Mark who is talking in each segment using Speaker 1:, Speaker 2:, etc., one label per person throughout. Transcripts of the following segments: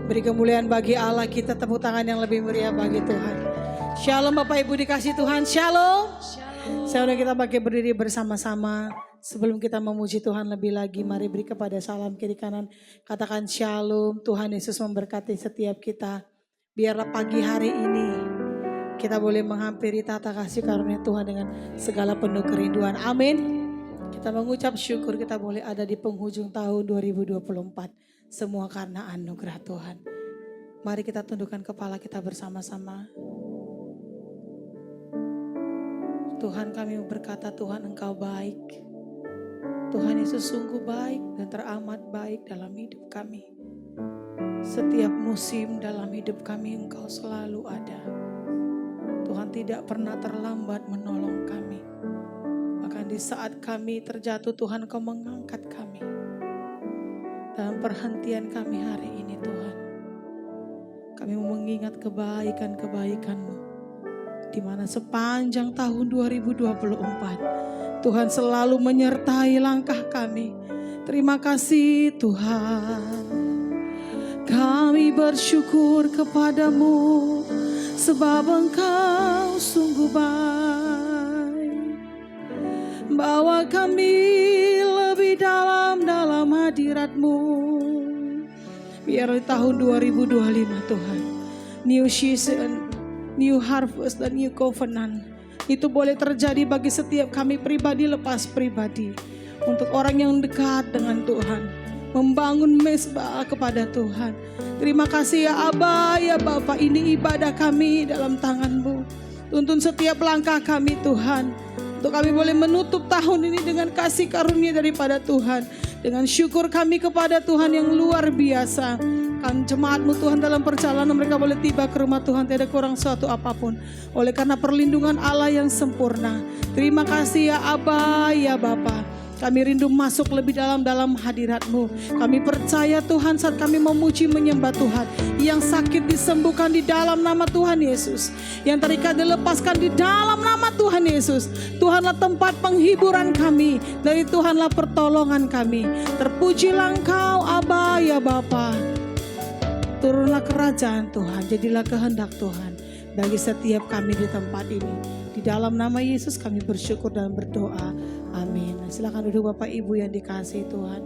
Speaker 1: Beri kemuliaan bagi Allah, kita tepuk tangan yang lebih meriah bagi Tuhan. Shalom Bapak Ibu dikasih Tuhan, shalom. Saudara kita pakai berdiri bersama-sama. Sebelum kita memuji Tuhan lebih lagi, mari beri kepada salam kiri kanan. Katakan shalom, Tuhan Yesus memberkati setiap kita. Biarlah pagi hari ini kita boleh menghampiri tata kasih karunia Tuhan dengan segala penuh kerinduan. Amin. Kita mengucap syukur kita boleh ada di penghujung tahun 2024. Semua karena anugerah Tuhan. Mari kita tundukkan kepala kita bersama-sama. Tuhan, kami berkata, Tuhan Engkau baik. Tuhan Yesus sungguh baik dan teramat baik dalam hidup kami. Setiap musim dalam hidup kami Engkau selalu ada. Tuhan tidak pernah terlambat menolong kami. Bahkan di saat kami terjatuh, Tuhan Engkau mengangkat kami. Dalam perhentian kami hari ini Tuhan, kami mengingat kebaikan-kebaikan-Mu, di mana sepanjang tahun 2024 Tuhan selalu menyertai langkah kami. Terima kasih Tuhan. Kami bersyukur kepadamu sebab Engkau sungguh baik. Bawa kami lebih dalam hadirat-Mu. Biar di tahun 2025 Tuhan, new season, new harvest dan new covenant itu boleh terjadi bagi setiap kami pribadi lepas pribadi. Untuk orang yang dekat dengan Tuhan, membangun mesbah kepada Tuhan. Terima kasih ya Aba, ya Bapa, ini ibadah kami dalam tangan-Mu. Tuntun setiap langkah kami Tuhan, untuk kami boleh menutup tahun ini dengan kasih karunia daripada Tuhan. Dengan syukur kami kepada Tuhan yang luar biasa. Kan jemaat-Mu Tuhan dalam perjalanan mereka boleh tiba ke rumah Tuhan tidak kurang suatu apapun. Oleh karena perlindungan Allah yang sempurna. Terima kasih ya Aba, ya Bapa. Kami rindu masuk lebih dalam hadirat-Mu. Kami percaya Tuhan saat kami memuji menyembah Tuhan. Yang sakit disembuhkan di dalam nama Tuhan Yesus. Yang terikat dilepaskan di dalam nama Tuhan Yesus. Tuhanlah tempat penghiburan kami. Dari Tuhanlah pertolongan kami. Terpujilah Engkau Aba ya Bapa. Turunlah kerajaan Tuhan. Jadilah kehendak Tuhan bagi setiap kami di tempat ini. Di dalam nama Yesus kami bersyukur dan berdoa. Amin. Silakan duduk Bapak Ibu yang dikasihi Tuhan.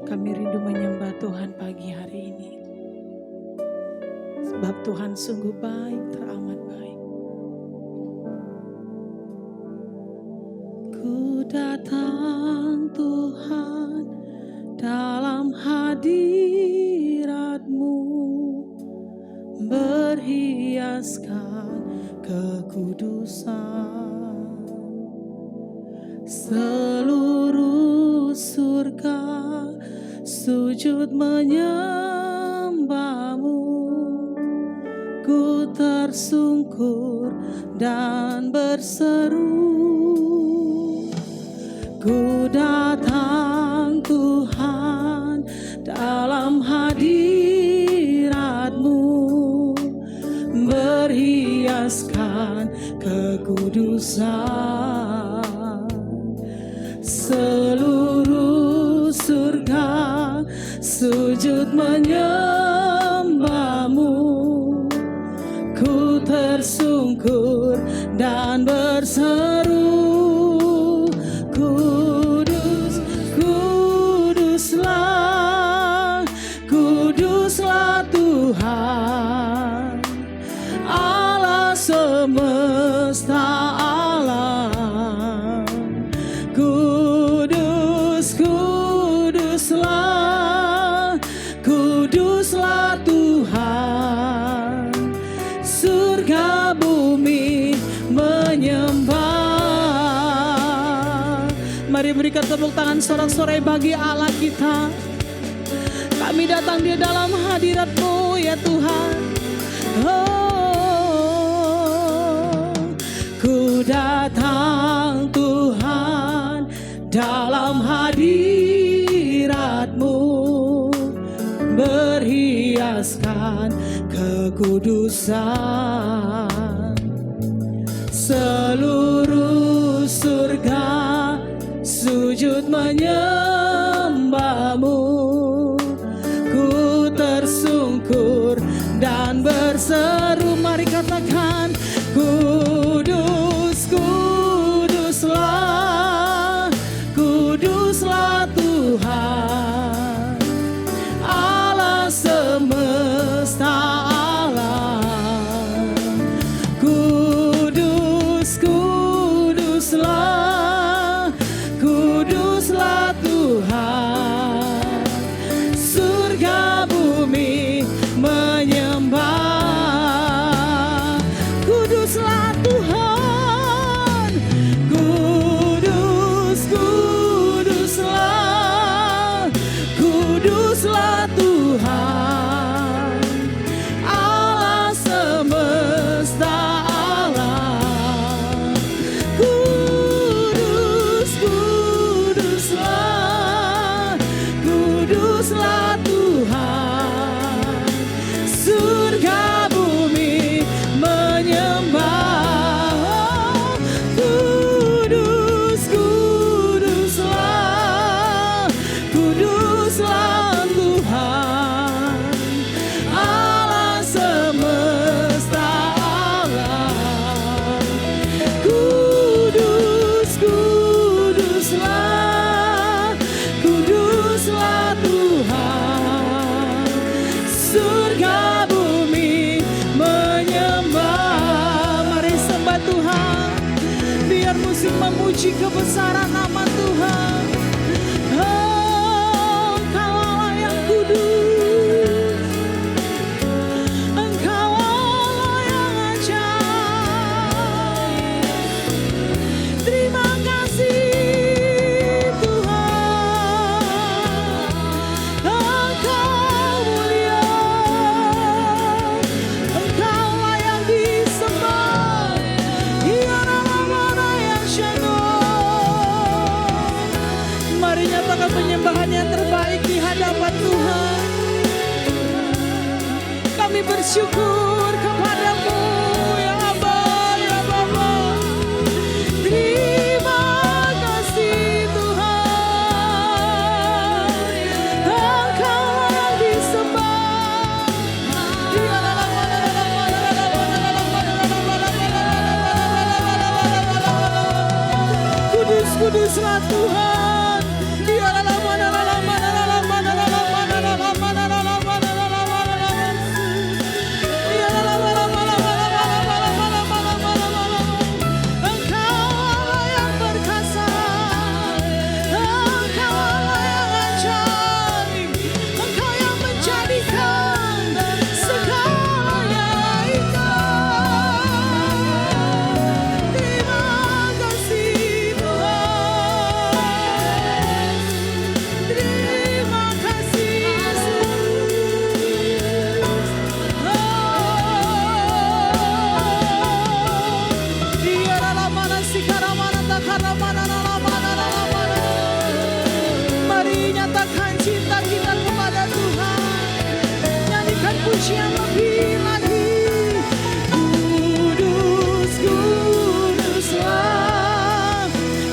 Speaker 1: Kami rindu menyembah Tuhan pagi hari ini. Sebab Tuhan sungguh baik, teramat baik. Ku datang Tuhan dalam hadirat-Mu, berhiaskan kekudusan. Seluruh surga sujud menyembah-Mu. Ku tersungkur dan berseru, ku datang Tuhan dalam hadirat-Mu, berhiaskan kekudusan. Seluruh surga sujud menyembah-Mu, ku tersungkur dan berseru, Kudus, Kuduslah, Kuduslah Tuhan, Allah semesta alam. Kudus, Kuduslah, Kuduslah Tuhan, surga bumi menyembah. Mari berikan tepuk tangan sorak-sorai bagi Allah kita. Kami datang di dalam hadirat-Mu ya Tuhan. Oh, ku datang Tuhan dalam hadirat-Mu, berhiaskan kekudusan. Seluruh surga sujud menyembah-Mu, ku tersungkur dan berseru. Mari katakan, Kudus, Kuduslah, Kuduslah Tuhan, Allah semesta alam. Kudus, Kuduslah, Kuduslah Tuhan, surga bumi menyembah. Kuduslah Tuhan, Kudus, Kuduslah, Kuduslah Tuhan, Allah semesta alam. Kudus, Kuduslah, Kuduslah Tuhan, surga bumi menyembah. Kudus, Kuduslah, Kuduslah Tuhan, Allah semesta alam. Kudus, Kuduslah, Kuduslah Tuhan, surga bumi menyembah. Mari sembah Tuhan, biar musik memuji kebesaran nama Tuhan. Oh, Engkau Allah yang kudus, Engkau Allah yang ajaib. Terima kasih Tuhan, Engkau mulia, Engkau lah yang disembah. Ya nama-Mana yang shalom. Mari nyatakan penyembahan yang terbaik di hadapan Tuhan. Kami bersyukur kepadamu ya Aba, ya Bapa. Terima kasih Tuhan, Engkau yang disembah. Kudus, Kuduslah Tuhan.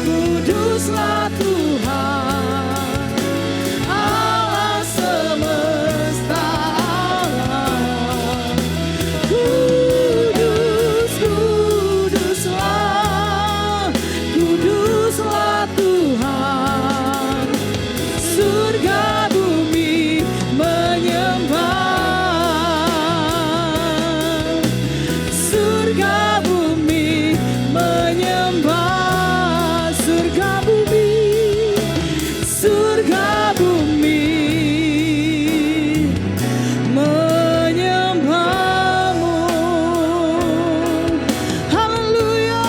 Speaker 1: Kuduslah Tuhan, Allah semesta surga bumi, surga bumi menyembahmu. Haleluya.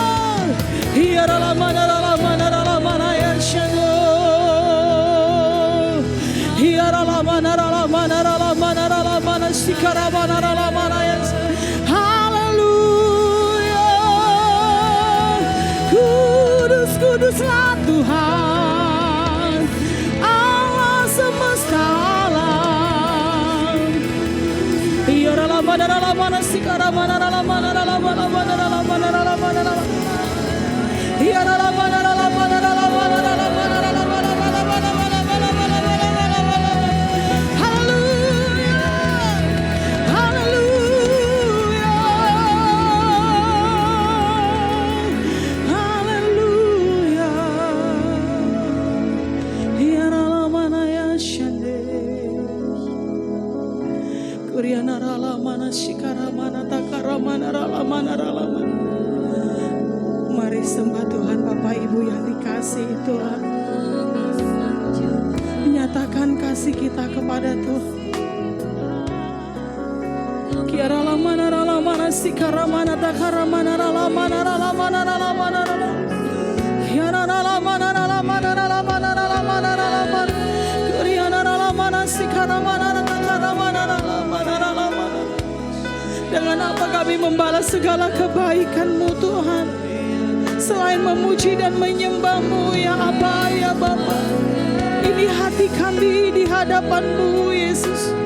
Speaker 1: Ya Ramana Ramana Ramana ya Shano. Ya Ramana Ramana Ramana Ramana Sikaramana Ramana ya. Haleluya. Kudus kuduslah Tuhan Allah semesta alam. Ya Ramana Ramana Sikaramana Ramana Ramana Ramana Ramana Ramana. Ya Ramana Ramana Ramana Ramana Ramana Ramana. Haleluya. Haleluya. Haleluya. Ya Ramana ya Shande. Kuriana Ramana Shikaramana Takaramana Ramana Ramana. Mari sembah Tuhan Bapak Ibu yang dikasihi Tuhan. Menyatakan kasih kita kepada Tuhan. Kiara lamana ralamana sikaramana takaramana ralamana ralamana ralamana ralamana. Kiara ralamana ralamana ralamana ralamana ralamana. Kuriana ralamana sikaramana takaramana ralamana ralamana. Dengan apa kami membalas segala kebaikan-Mu Tuhan, selain memuji dan menyembah-Mu ya Aba ya Bapa. Ini hati kami di hadapan-Mu Yesus.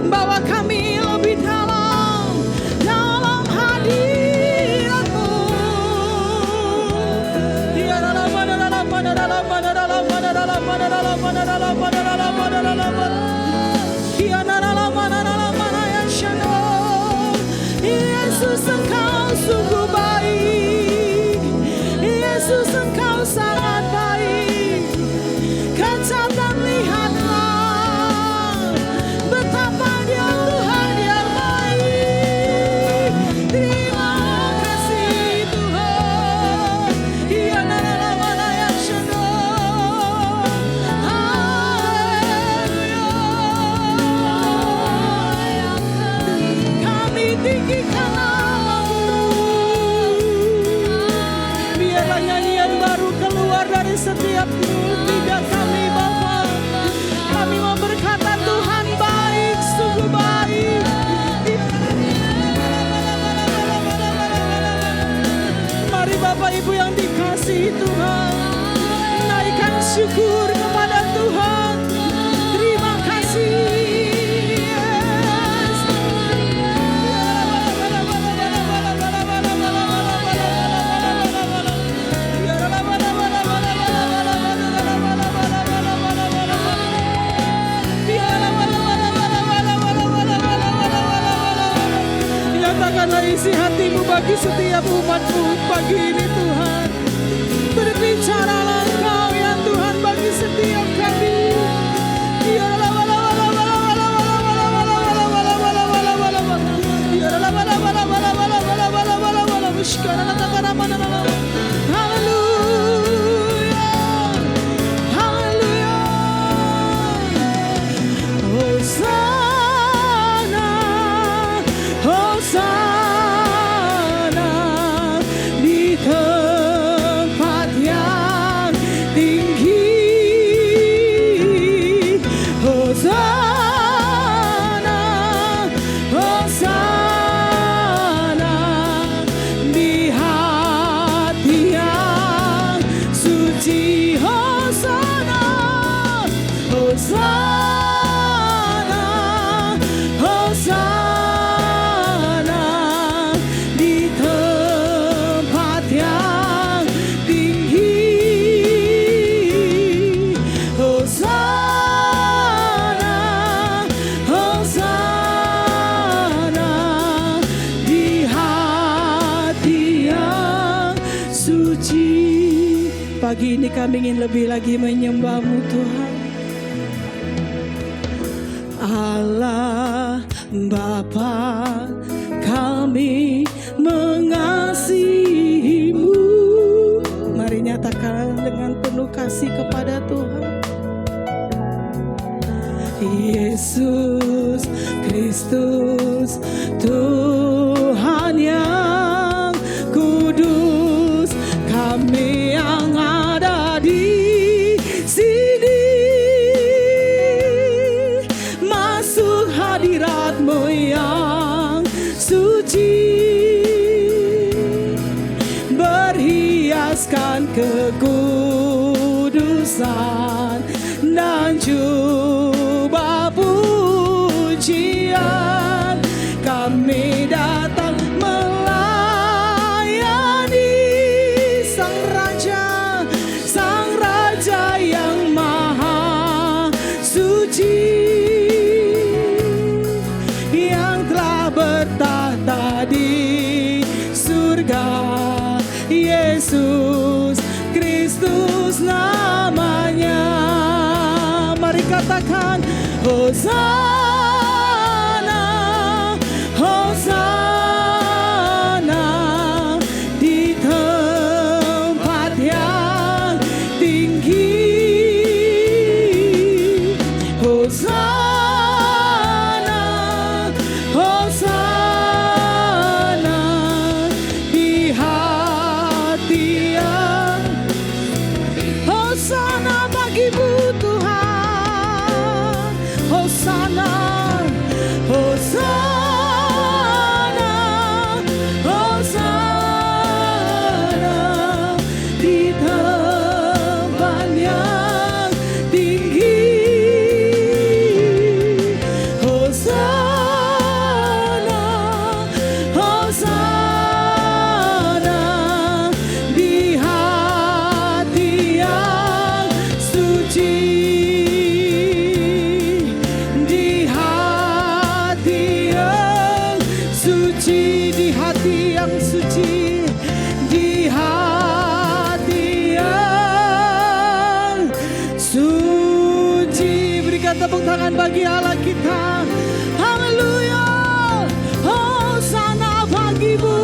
Speaker 1: Bawa kami lebih dalam hadirat-Mu. Yesus Engkau sungguh baik, Yesus Engkau sangat baik. Katakan lihatlah betapa Dia Tuhan yang baik. Terima kasih Tuhan. Ya nana yang syador. Haleluya. Kami tinggikan nama-Mu. Biarlah nyanyian baru keluar dari setiap lidah kami Bapa. Kami mau berkata Tuhan baik, sungguh baik. Mari Bapak Ibu yang dikasihi Tuhan, naikkan syukur kepada Tuhan. Terima kasih. Nyatakanlah isi hati-Mu bagi setiap umat-Mu pagi ini Tuhan. Berbicaralah Engkau ya Tuhan bagi setiap kami. Haleluya. Haleluya. Hosana, Hosana di tempat yang tinggi. Hosana, Hosana di hati yang suci. Hosana, Hosana, Hosana di tempat yang tinggi. Hosana, Hosana di hati yang suci. Pagi ini kami ingin lebih lagi menyembah-Mu Tuhan. Allah Bapa kami memuaskan kekudusan dan jubah pujian. Kami datang melayani Sang Raja yang maha suci, yang telah bertahta di surga. Yesus Kristus namanya. Mari katakan Hosana, Hosana di tempat yang tinggi. Hosana, Hosana di hati yang. Hosana bagimu Tuhan. Hosana, Hosana, Hosana di tempat yang tinggi. Hosana, Hosana di hati yang suci, di hati yang suci, di hati yang suci, di hati yang suci. Berikan tepuk tangan bagi Allah kita. Haleluya. Hosana bagimu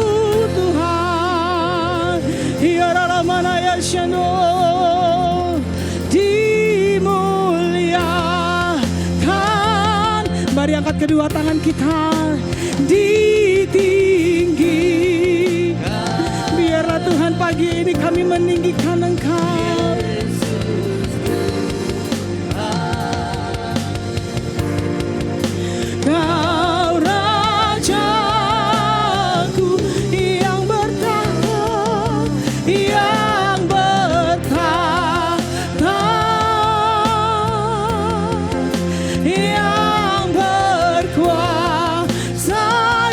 Speaker 1: Tuhan. Ya Ramana ya Shano, dimuliakan. Mari angkat kedua tangan kita, ditinggi. Biarlah Tuhan pagi ini kami meninggikan Engkau. Kau Rajaku yang bertahta, yang bertahta, yang berkuasa.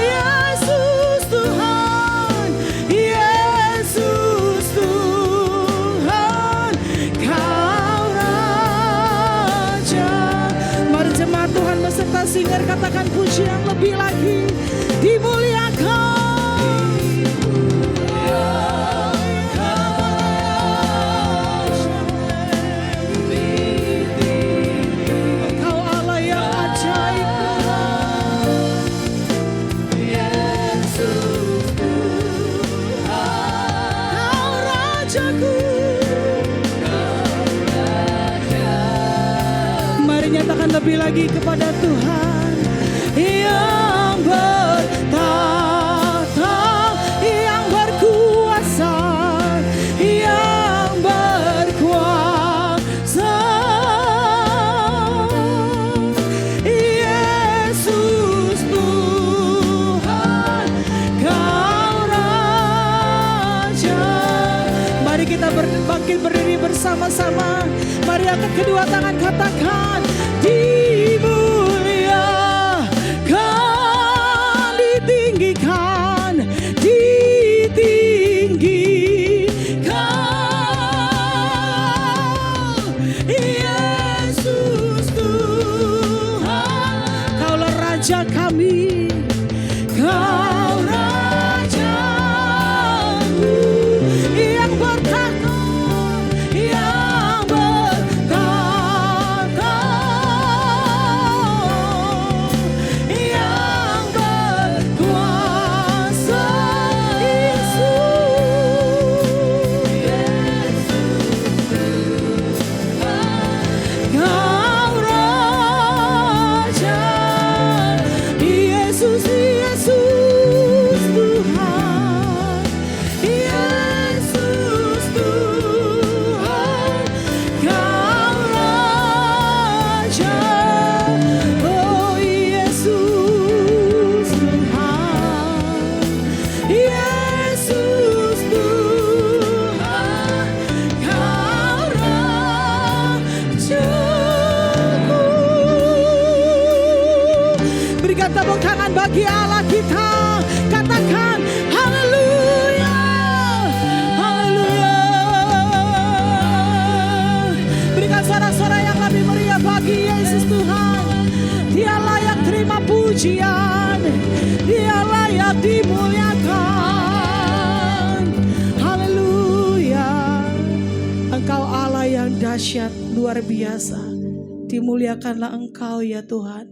Speaker 1: Yesus Tuhan, Yesus Tuhan, Kau Raja. Mari jemaat Tuhan beserta singer katakan puji yang lebih lagi. Dimuliakan. Engkau Allah yang ajaib Tuhan. Kau Rajaku. Mari nyatakan lebih lagi kepada Tuhan yang bertahta, yang berkuasa, yang berkuasa. Yesus Tuhan, Kau Raja. Mari kita bangkit berdiri bersama-sama. Mari angkat kedua tangan katakan dimuliakan, ditinggikan, ditinggikan. Yesus Tuhan, Kaulah Raja kami, Kau Rajaku yang bertahta, yang bertahta, dahsyat, luar biasa. Dimuliakanlah Engkau ya Tuhan.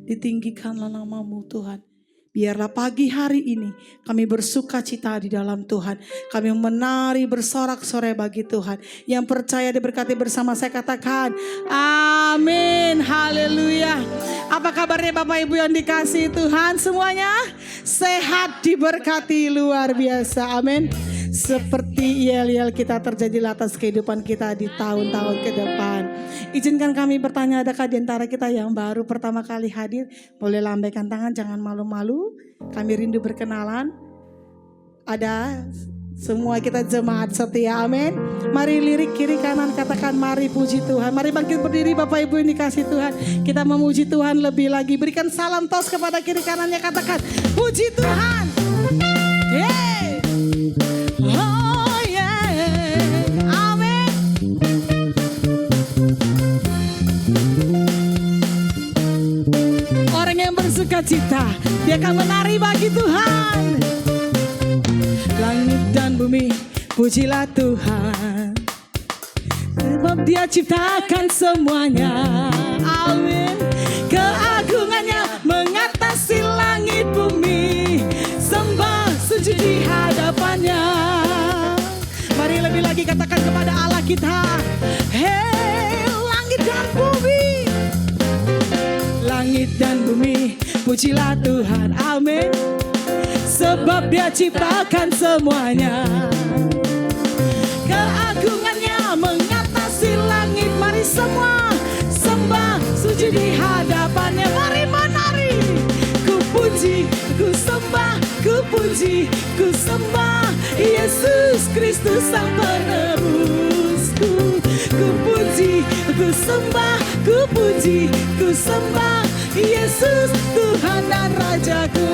Speaker 1: Ditinggikanlah nama-Mu Tuhan. Biarlah pagi hari ini kami bersuka cita di dalam Tuhan. Kami menari bersorak-sorai bagi Tuhan. Yang percaya diberkati bersama saya katakan amin. Haleluya. Apa kabarnya Bapak Ibu yang dikasihi Tuhan semuanya? Sehat, diberkati, luar biasa. Amin. Seperti yel-yel kita terjadi atas kehidupan kita di tahun-tahun ke depan. Izinkan kami bertanya, adakah di antara kita yang baru pertama kali hadir? Boleh lambaikan tangan, jangan malu-malu. Kami rindu berkenalan. Ada semua kita jemaat setia, amin. Mari lirik kiri kanan katakan mari puji Tuhan. Mari bangkit berdiri Bapak Ibu yang dikasih Tuhan. Kita memuji Tuhan lebih lagi. Berikan salam tos kepada kiri kanannya, katakan puji Tuhan. Yeay. Oh yeah, amin. Orang yang bersuka cita, dia akan menari bagi Tuhan. Langit dan bumi, pujilah Tuhan, sebab Dia ciptakan semuanya. Amin. Keagungannya mengatasi langit bumi, sembah sujud di hadapannya. Mari lebih lagi katakan kepada Allah kita, hei langit dan bumi, langit dan bumi, pujilah Tuhan, amin. Sebab Dia ciptakan semuanya. Keagungannya mengatasi langit. Mari semua sembah sujud di hadapannya. Mari menari. Ku puji, ku sembah, ku puji, ku sembah Yesus Kristus Sang Penebusku. Ku puji, ku sembah, ku puji, ku sembah Yesus Tuhan dan Rajaku.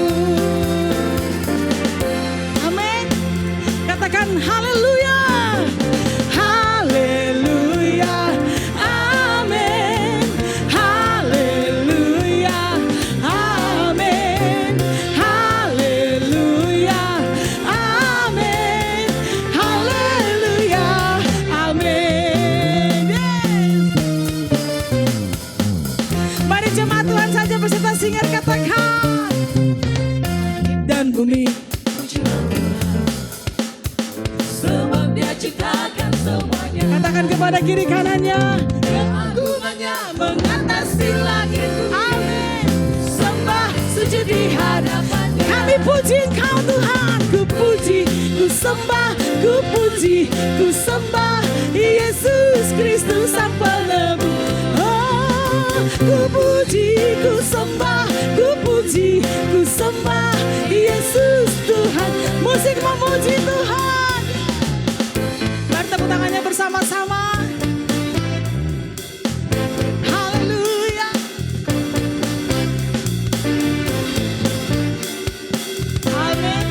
Speaker 1: Amin. Katakan haleluya. Haleluya. Amin. Haleluya. Amin. Haleluya. Amin. Haleluya. Amin. Yes. Mari jemaat Tuhan saja beserta singer katakan dan bumi, sebab Dia ciptakan semuanya. Katakan kepada kiri kanannya, keagungannya mengatasi langit. Amin. Sembah sujud di hadapannya. Kami puji Engkau Tuhan. Ku puji, ku sembah, ku puji, ku sembah Yesus Kristus Sang Penebus. Oh, ku puji, ku sembah, ku puji, ku sembah Yesus Tuhan. Musik memuji Tuhan. Mari tepuk tangannya bersama-sama. Haleluya. Amin.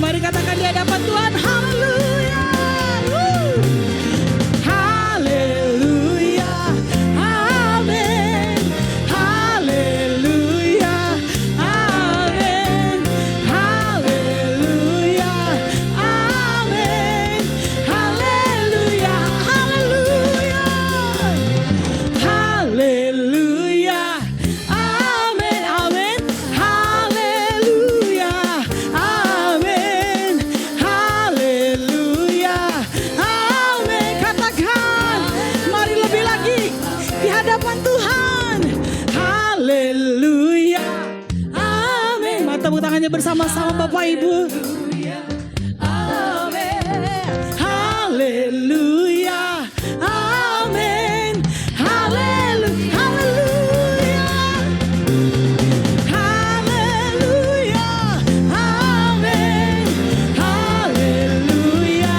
Speaker 1: Mari katakan di hadapan Tuhan, haleluya. Haleluya. Amin. Haleluya. Amin. Haleluya. Amin. Haleluya. Haleluya. Haleluya. Amin. Amin. Haleluya. Amin. Haleluya. Amin. Katakan, mari lebih lagi di hadapan Tuhan. Haleluya. Amin. Mari tepuk tangannya bersama-sama Bapak Ibu. Amin. Haleluya. Amin. Haleluya. Haleluya. Haleluya. Amin. Haleluya.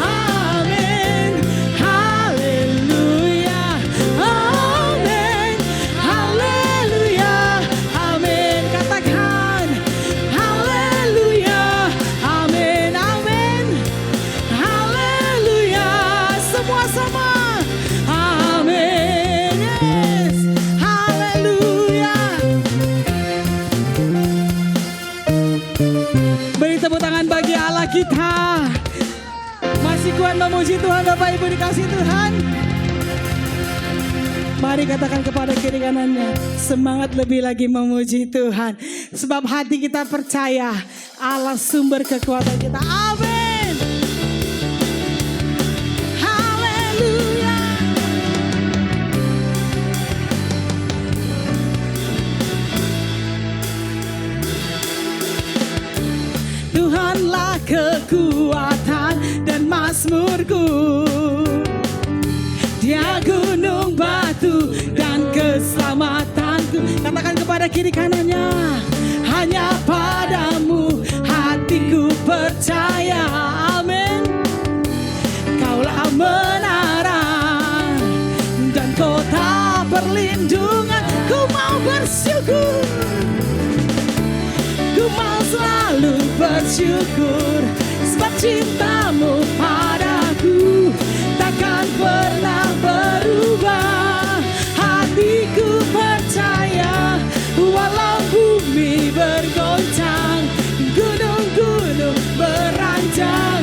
Speaker 1: Amin. Haleluya. Amin. Haleluya. Amin. Katakan haleluya. Amin. Amin. Haleluya. Semua sama. Amin. Yes. Haleluya. Beri tepuk tangan bagi Allah kita. Masih
Speaker 2: Masih kuat memuji Tuhan Bapak Ibu dikasih Tuhan. Mari katakan kepada kiri kanannya, semangat lebih lagi memuji Tuhan. Sebab hati kita percaya Allah sumber kekuatan kita. Amin. Haleluya. Tuhanlah kekuatan dan mazmurku. Dia gunung batu dan keselamatanku. Katakan kepada kiri kanannya, hanya padamu hatiku percaya. Amin. Kaulah menara dan kota perlindungan. Ku mau bersyukur, ku mau selalu bersyukur. Sebab cintamu padaku takkan pernah berubah. Hatiku percaya walau bumi bergoncang, gunung-gunung beranjak,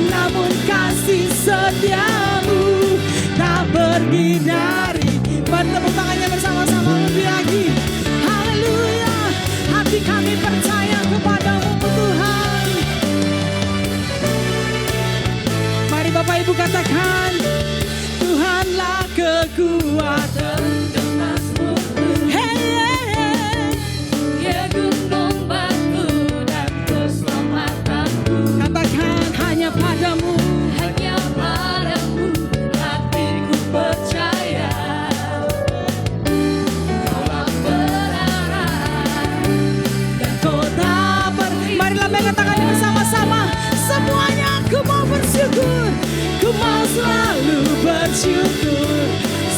Speaker 2: namun kasih setiamu tak pergi dari. Bertepuk tangannya bersama-sama lebih lagi. Haleluya. Hati kami percaya kepadamu Tuhan. Mari Bapak Ibu katakan, Tuhanlah kekuatan dan mazmurku. Hey, Dia gunung batu dan keselamatanku. Katakan, hanya padamu, hanya padamu hatiku percaya. Kaulah menara dan kota marilah mengatakan bersama-sama. Semuanya ku mau bersyukur, ku mau selalu bersyukur.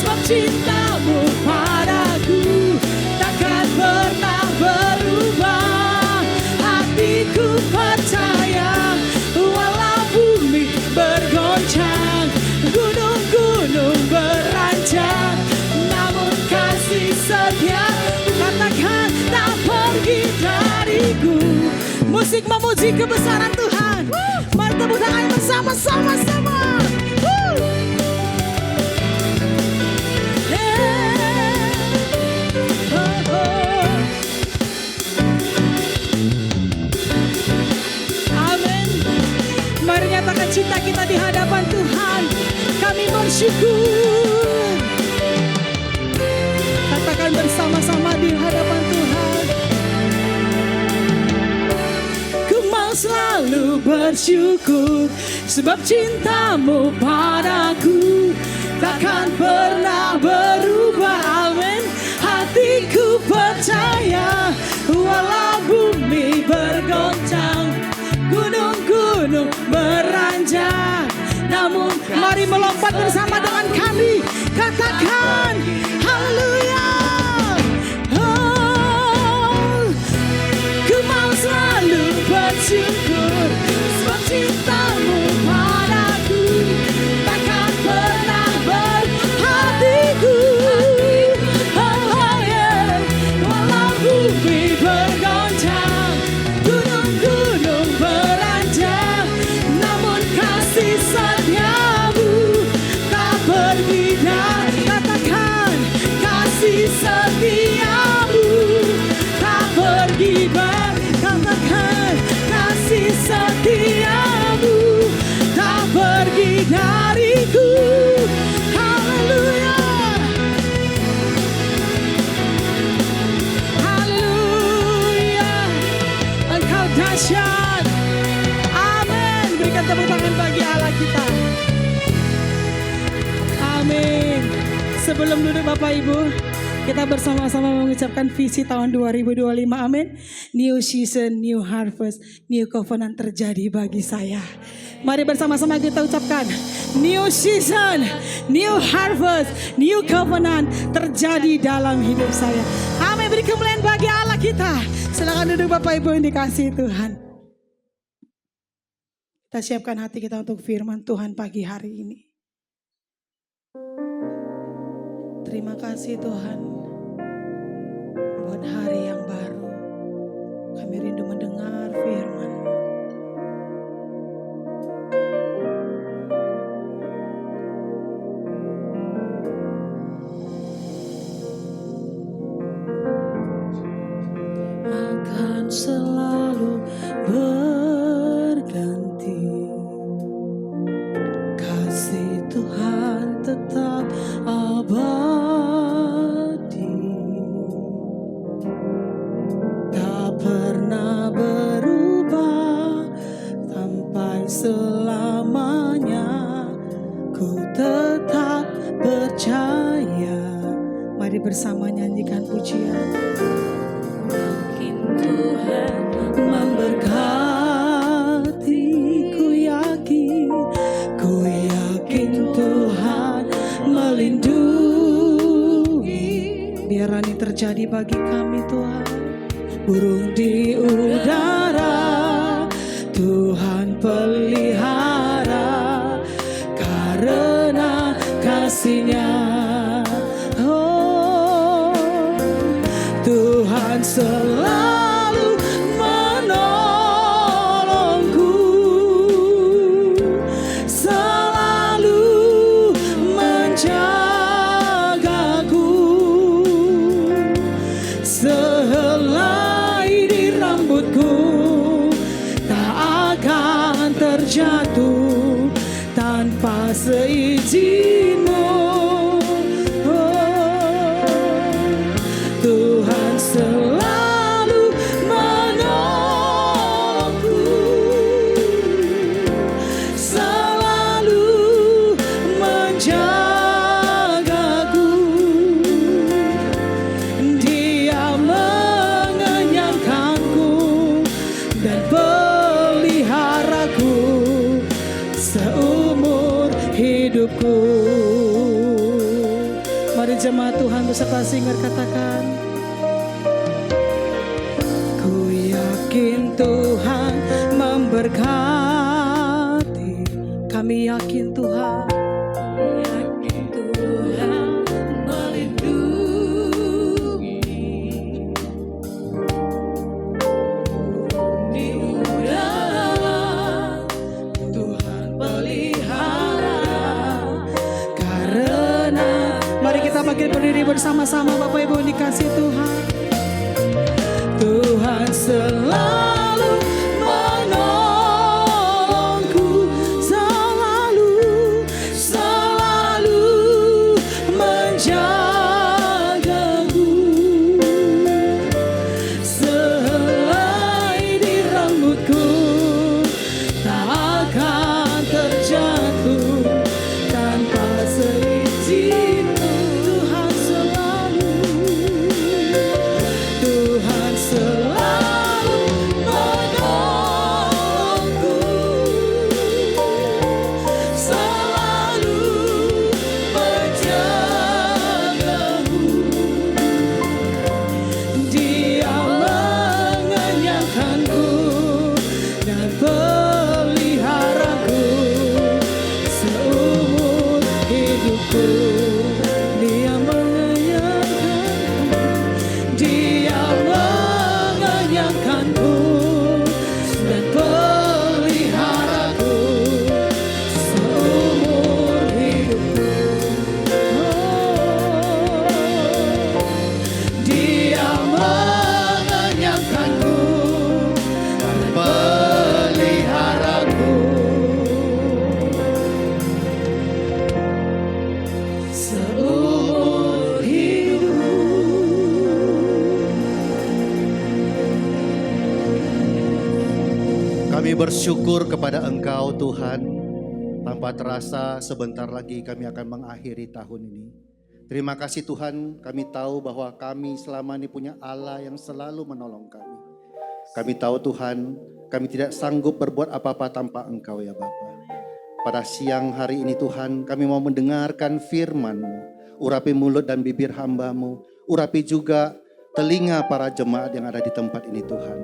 Speaker 2: Sebab cintamu padaku takkan pernah berubah. Hatiku percaya walau bumi bergoncang, gunung-gunung beranjak, namun kasih setia katakan tak pergi dariku. Musik memuji kebesaran Tuhan. Mari tepuk tangan bersama-sama. Amin. Mari nyatakan cinta kita di hadapan Tuhan. Kami bersyukur. Katakan bersama-sama di hadapan Tuhan. Selalu bersyukur sebab cintamu padaku takkan pernah berubah. Amin. Hatiku percaya walau bumi bergoncang, gunung-gunung beranjak, namun mari melompat bersama dengan kami. Katakan haleluya. Selalu bersyukur sebab cintamu padaku takkan pernah berhatiku. Oh yeah. Walau bumi bergoncang, gunung-gunung beranjak, namun kasih setiamu tak pergi dari. Katakan kasih setiamu tak pergi dari. Katakan kasih setiamu tak pergi dariku. Haleluya. Haleluya. Engkau dahsyat. Amin. Berikan tepuk tangan bagi Allah kita. Amin. Sebelum duduk Bapak Ibu, kita bersama-sama mengucapkan visi tahun 2025. Amin. New season, new harvest, new covenant terjadi bagi saya. Mari bersama-sama kita ucapkan new season, new harvest, new covenant terjadi dalam hidup saya. Amin. Beri kemuliaan bagi Allah kita. Silakan duduk Bapak Ibu yang dikasihi Tuhan. Kita siapkan hati kita untuk firman Tuhan pagi hari ini. Terima kasih Tuhan buat hari yang baru. Kami rindu mendengar firman. selamanya. Ku tetap percaya. Mari bersama nyanyikan pujian. Yakin Tuhan memberkati, ku yakin Tuhan melindungi. Biar ini terjadi bagi kami Tuhan. Burung di udara Tuhan pelihara karena kasih-Nya. Oh, Tuhan selalu menolongku, selalu menjagaku. Sehelai di rambutku tak akan terjatuh tanpa seizin-Mu. Oh, Tuhan selalu menolongku, selalu menjagaku. Dia mengenyangkanku dan peliharaku seumur hidupku. Mari jemaat Tuhan beserta singer katakan, ku yakin Tuhan memberkati. Kami yakin Tuhan, yakin Tuhan melindungi. Di udara Tuhan pelihara karena. Mari kita bangkit berdiri bersama-sama Bapak Ibu dikasih Tuhan. Tuhan selalu menolongku, selalu menjagaku. Sehelai di rambutku tak akan terjatuh tanpa seizin-Mu. Tuhan selalu menolongku, selalu menjagaku. Dia mengenyangkanku dan peliharaku seumur hidupku. Dia mengenyangkanku, Dia mengenyangkanku dan peliharaku seumur hidupku. Oh, Dia mengenyangkanku dan peliharaku seumur hidupku.
Speaker 3: Kami bersyukur kepada Engkau Tuhan. Tanpa terasa sebentar lagi kami akan mengakhiri tahun ini. Terima kasih Tuhan, kami tahu bahwa kami selama ini punya Allah yang selalu menolong kami. Kami tahu Tuhan, kami tidak sanggup berbuat apa-apa tanpa Engkau ya Bapa. Pada siang hari ini Tuhan, kami mau mendengarkan firman-Mu. Urapi mulut dan bibir hamba-Mu, urapi juga telinga para jemaat yang ada di tempat ini Tuhan.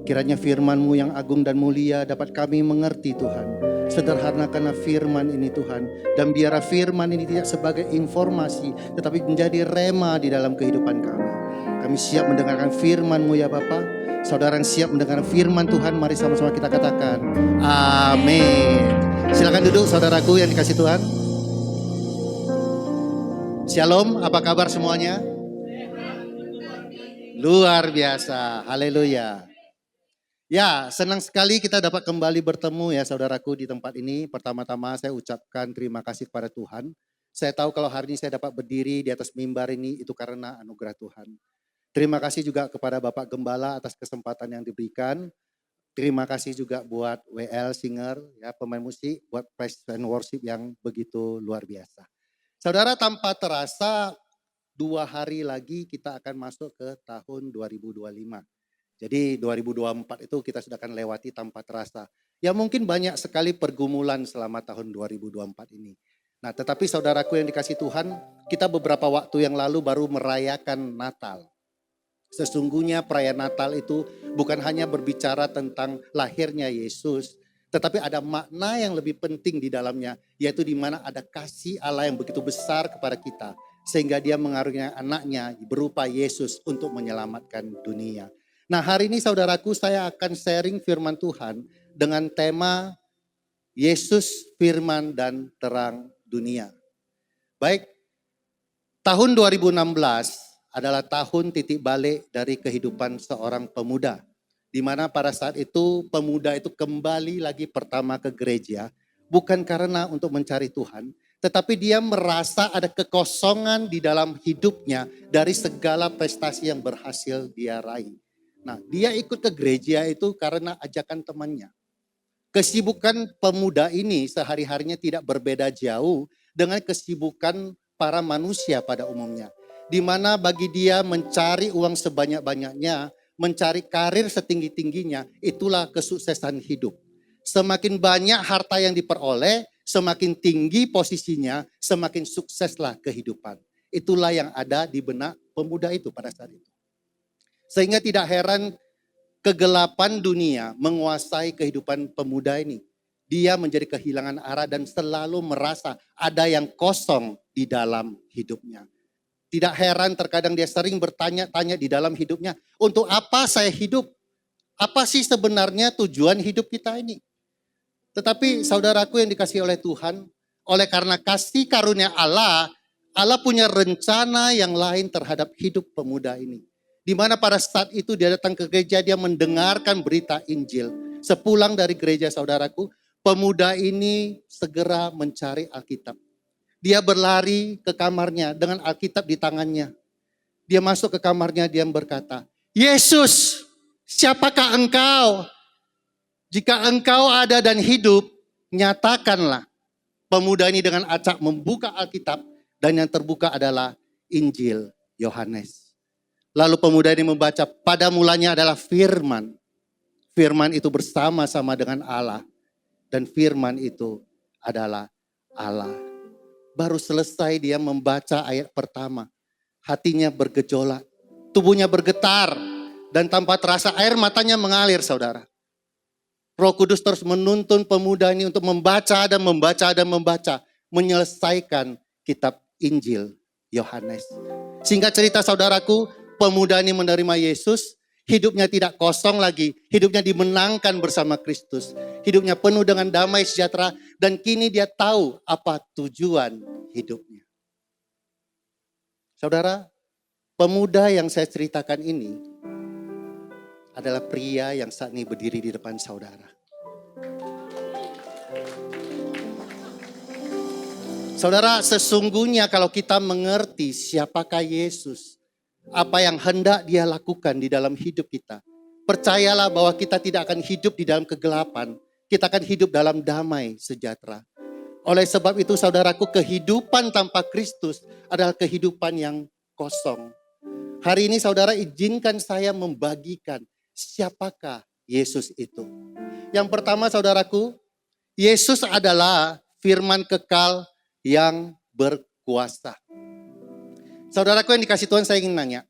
Speaker 3: Kiranya firman-Mu yang agung dan mulia dapat kami mengerti Tuhan. Sederhanakanlah firman ini Tuhan. Dan biarlah firman ini tidak sebagai informasi, tetapi menjadi rema di dalam kehidupan kami. Kami siap mendengarkan firman-Mu ya Bapa. Saudara yang siap mendengarkan firman Tuhan, mari sama-sama kita katakan amin. Silakan duduk saudaraku yang dikasih Tuhan. Shalom, apa kabar semuanya? Luar biasa, haleluya. Ya, senang sekali kita dapat kembali bertemu ya saudaraku di tempat ini. Pertama-tama saya ucapkan terima kasih kepada Tuhan. Saya tahu kalau hari ini saya dapat berdiri di atas mimbar ini itu karena anugerah Tuhan. Terima kasih juga kepada Bapak Gembala atas kesempatan yang diberikan. Terima kasih juga buat WL Singer, ya pemain musik, buat praise and worship yang begitu luar biasa. Saudara, tanpa terasa 2 hari lagi kita akan masuk ke tahun 2025. Jadi 2024 itu kita sudah akan lewati tanpa terasa. Ya mungkin banyak sekali pergumulan selama tahun 2024 ini. Nah tetapi saudaraku yang dikasih Tuhan, kita beberapa waktu yang lalu baru merayakan Natal. Sesungguhnya perayaan Natal itu bukan hanya berbicara tentang lahirnya Yesus, tetapi ada makna yang lebih penting di dalamnya, yaitu di mana ada kasih Allah yang begitu besar kepada kita, sehingga dia mengaruniakan anaknya berupa Yesus untuk menyelamatkan dunia. Nah hari ini saudaraku, saya akan sharing firman Tuhan dengan tema Yesus, Firman, dan Terang Dunia. Baik, tahun 2016 adalah tahun titik balik dari kehidupan seorang pemuda. Di mana pada saat itu pemuda itu kembali lagi pertama ke gereja. Bukan karena untuk mencari Tuhan. Tetapi dia merasa ada kekosongan di dalam hidupnya dari segala prestasi yang berhasil dia raih. Nah dia ikut ke gereja itu karena ajakan temannya. Kesibukan pemuda ini sehari-harinya tidak berbeda jauh dengan kesibukan para manusia pada umumnya. Di mana bagi dia mencari uang sebanyak-banyaknya, mencari karir setinggi-tingginya, itulah kesuksesan hidup. Semakin banyak harta yang diperoleh, semakin tinggi posisinya, semakin sukseslah kehidupan. Itulah yang ada di benak pemuda itu pada saat itu. Sehingga tidak heran kegelapan dunia menguasai kehidupan pemuda ini. Dia menjadi kehilangan arah dan selalu merasa ada yang kosong di dalam hidupnya. Tidak heran terkadang dia sering bertanya-tanya di dalam hidupnya, untuk apa saya hidup? Apa sih sebenarnya tujuan hidup kita ini? Tetapi saudaraku yang dikasihi oleh Tuhan, oleh karena kasih karunia Allah, Allah punya rencana yang lain terhadap hidup pemuda ini. Di mana pada saat itu dia datang ke gereja, dia mendengarkan berita Injil. Sepulang dari gereja saudaraku, pemuda ini segera mencari Alkitab. Dia berlari ke kamarnya dengan Alkitab di tangannya. Dia masuk ke kamarnya, dia berkata, Yesus, siapakah engkau? Jika engkau ada dan hidup, nyatakanlah. Pemuda ini dengan acak membuka Alkitab dan yang terbuka adalah Injil Yohanes. Lalu pemuda ini membaca, pada mulanya adalah firman. Firman itu bersama-sama dengan Allah. Dan firman itu adalah Allah. Baru selesai dia membaca ayat pertama. Hatinya bergejolak. Tubuhnya bergetar. Dan tanpa terasa air matanya mengalir saudara. Roh Kudus terus menuntun pemuda ini untuk membaca dan membaca dan membaca. Menyelesaikan kitab Injil Yohanes. Singkat cerita saudaraku, pemuda ini menerima Yesus, hidupnya tidak kosong lagi, hidupnya dimenangkan bersama Kristus. Hidupnya penuh dengan damai sejahtera dan kini dia tahu apa tujuan hidupnya. Saudara, pemuda yang saya ceritakan ini adalah pria yang saat ini berdiri di depan saudara. Saudara, sesungguhnya kalau kita mengerti siapakah Yesus, apa yang hendak dia lakukan di dalam hidup kita. Percayalah bahwa kita tidak akan hidup di dalam kegelapan. Kita akan hidup dalam damai sejahtera. Oleh sebab itu saudaraku, kehidupan tanpa Kristus adalah kehidupan yang kosong. Hari ini saudara izinkan saya membagikan siapakah Yesus itu. Yang pertama saudaraku, Yesus adalah firman kekal yang berkuasa. Saudaraku yang dikasih Tuhan, saya ingin nanya,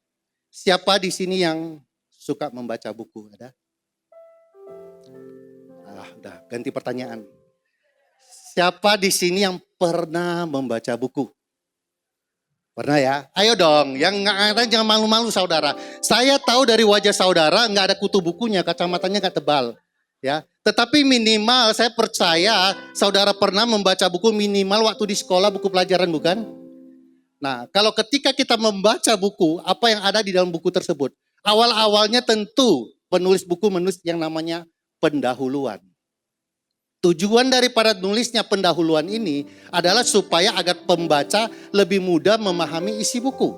Speaker 3: siapa di sini yang suka membaca buku? Ada? Udah ganti pertanyaan. Siapa di sini yang pernah membaca buku? Pernah ya? Ayo dong, yang nggak jangan malu-malu saudara. Saya tahu dari wajah saudara nggak ada kutu bukunya, kacamatanya nggak tebal, ya. Tetapi minimal saya percaya saudara pernah membaca buku minimal waktu di sekolah buku pelajaran, bukan? Nah, kalau ketika kita membaca buku, apa yang ada di dalam buku tersebut? Awal-awalnya tentu penulis buku menulis yang namanya pendahuluan. Tujuan daripada nulisnya pendahuluan ini adalah supaya agar pembaca lebih mudah memahami isi buku.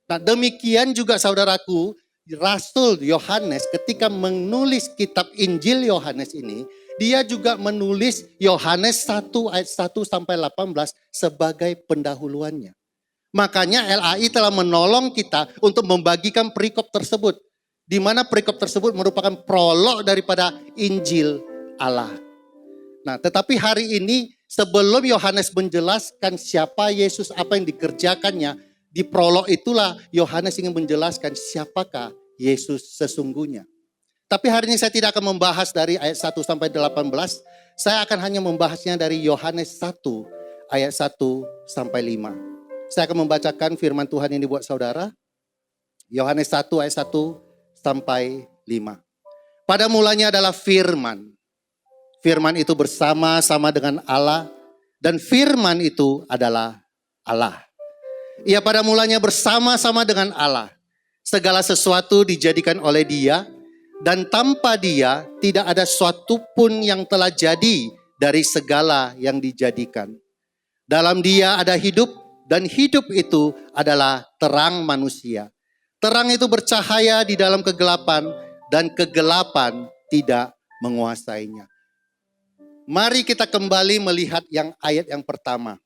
Speaker 3: Nah, demikian juga saudaraku, Rasul Yohanes ketika menulis kitab Injil Yohanes ini, dia juga menulis Yohanes 1 ayat 1 sampai 18 sebagai pendahuluannya. Makanya LAI telah menolong kita untuk membagikan perikop tersebut. Di mana perikop tersebut merupakan prolog daripada Injil Allah. Nah, tetapi hari ini sebelum Yohanes menjelaskan siapa Yesus, apa yang dikerjakannya, di prolog itulah Yohanes ingin menjelaskan siapakah Yesus sesungguhnya. Tapi hari ini saya tidak akan membahas dari ayat 1 sampai 18. Saya akan hanya membahasnya dari Yohanes 1 ayat 1 sampai 5. Saya akan membacakan firman Tuhan ini buat saudara. Yohanes 1 ayat 1 sampai 5. Pada mulanya adalah firman. Firman itu bersama-sama dengan Allah. Dan firman itu adalah Allah. Ia pada mulanya bersama-sama dengan Allah. Segala sesuatu dijadikan oleh Dia, dan tanpa Dia tidak ada sesuatu pun yang telah jadi dari segala yang dijadikan. Dalam Dia ada hidup, dan hidup itu adalah terang manusia. Terang itu bercahaya di dalam kegelapan, dan kegelapan tidak menguasainya. Mari kita kembali melihat yang ayat yang pertama.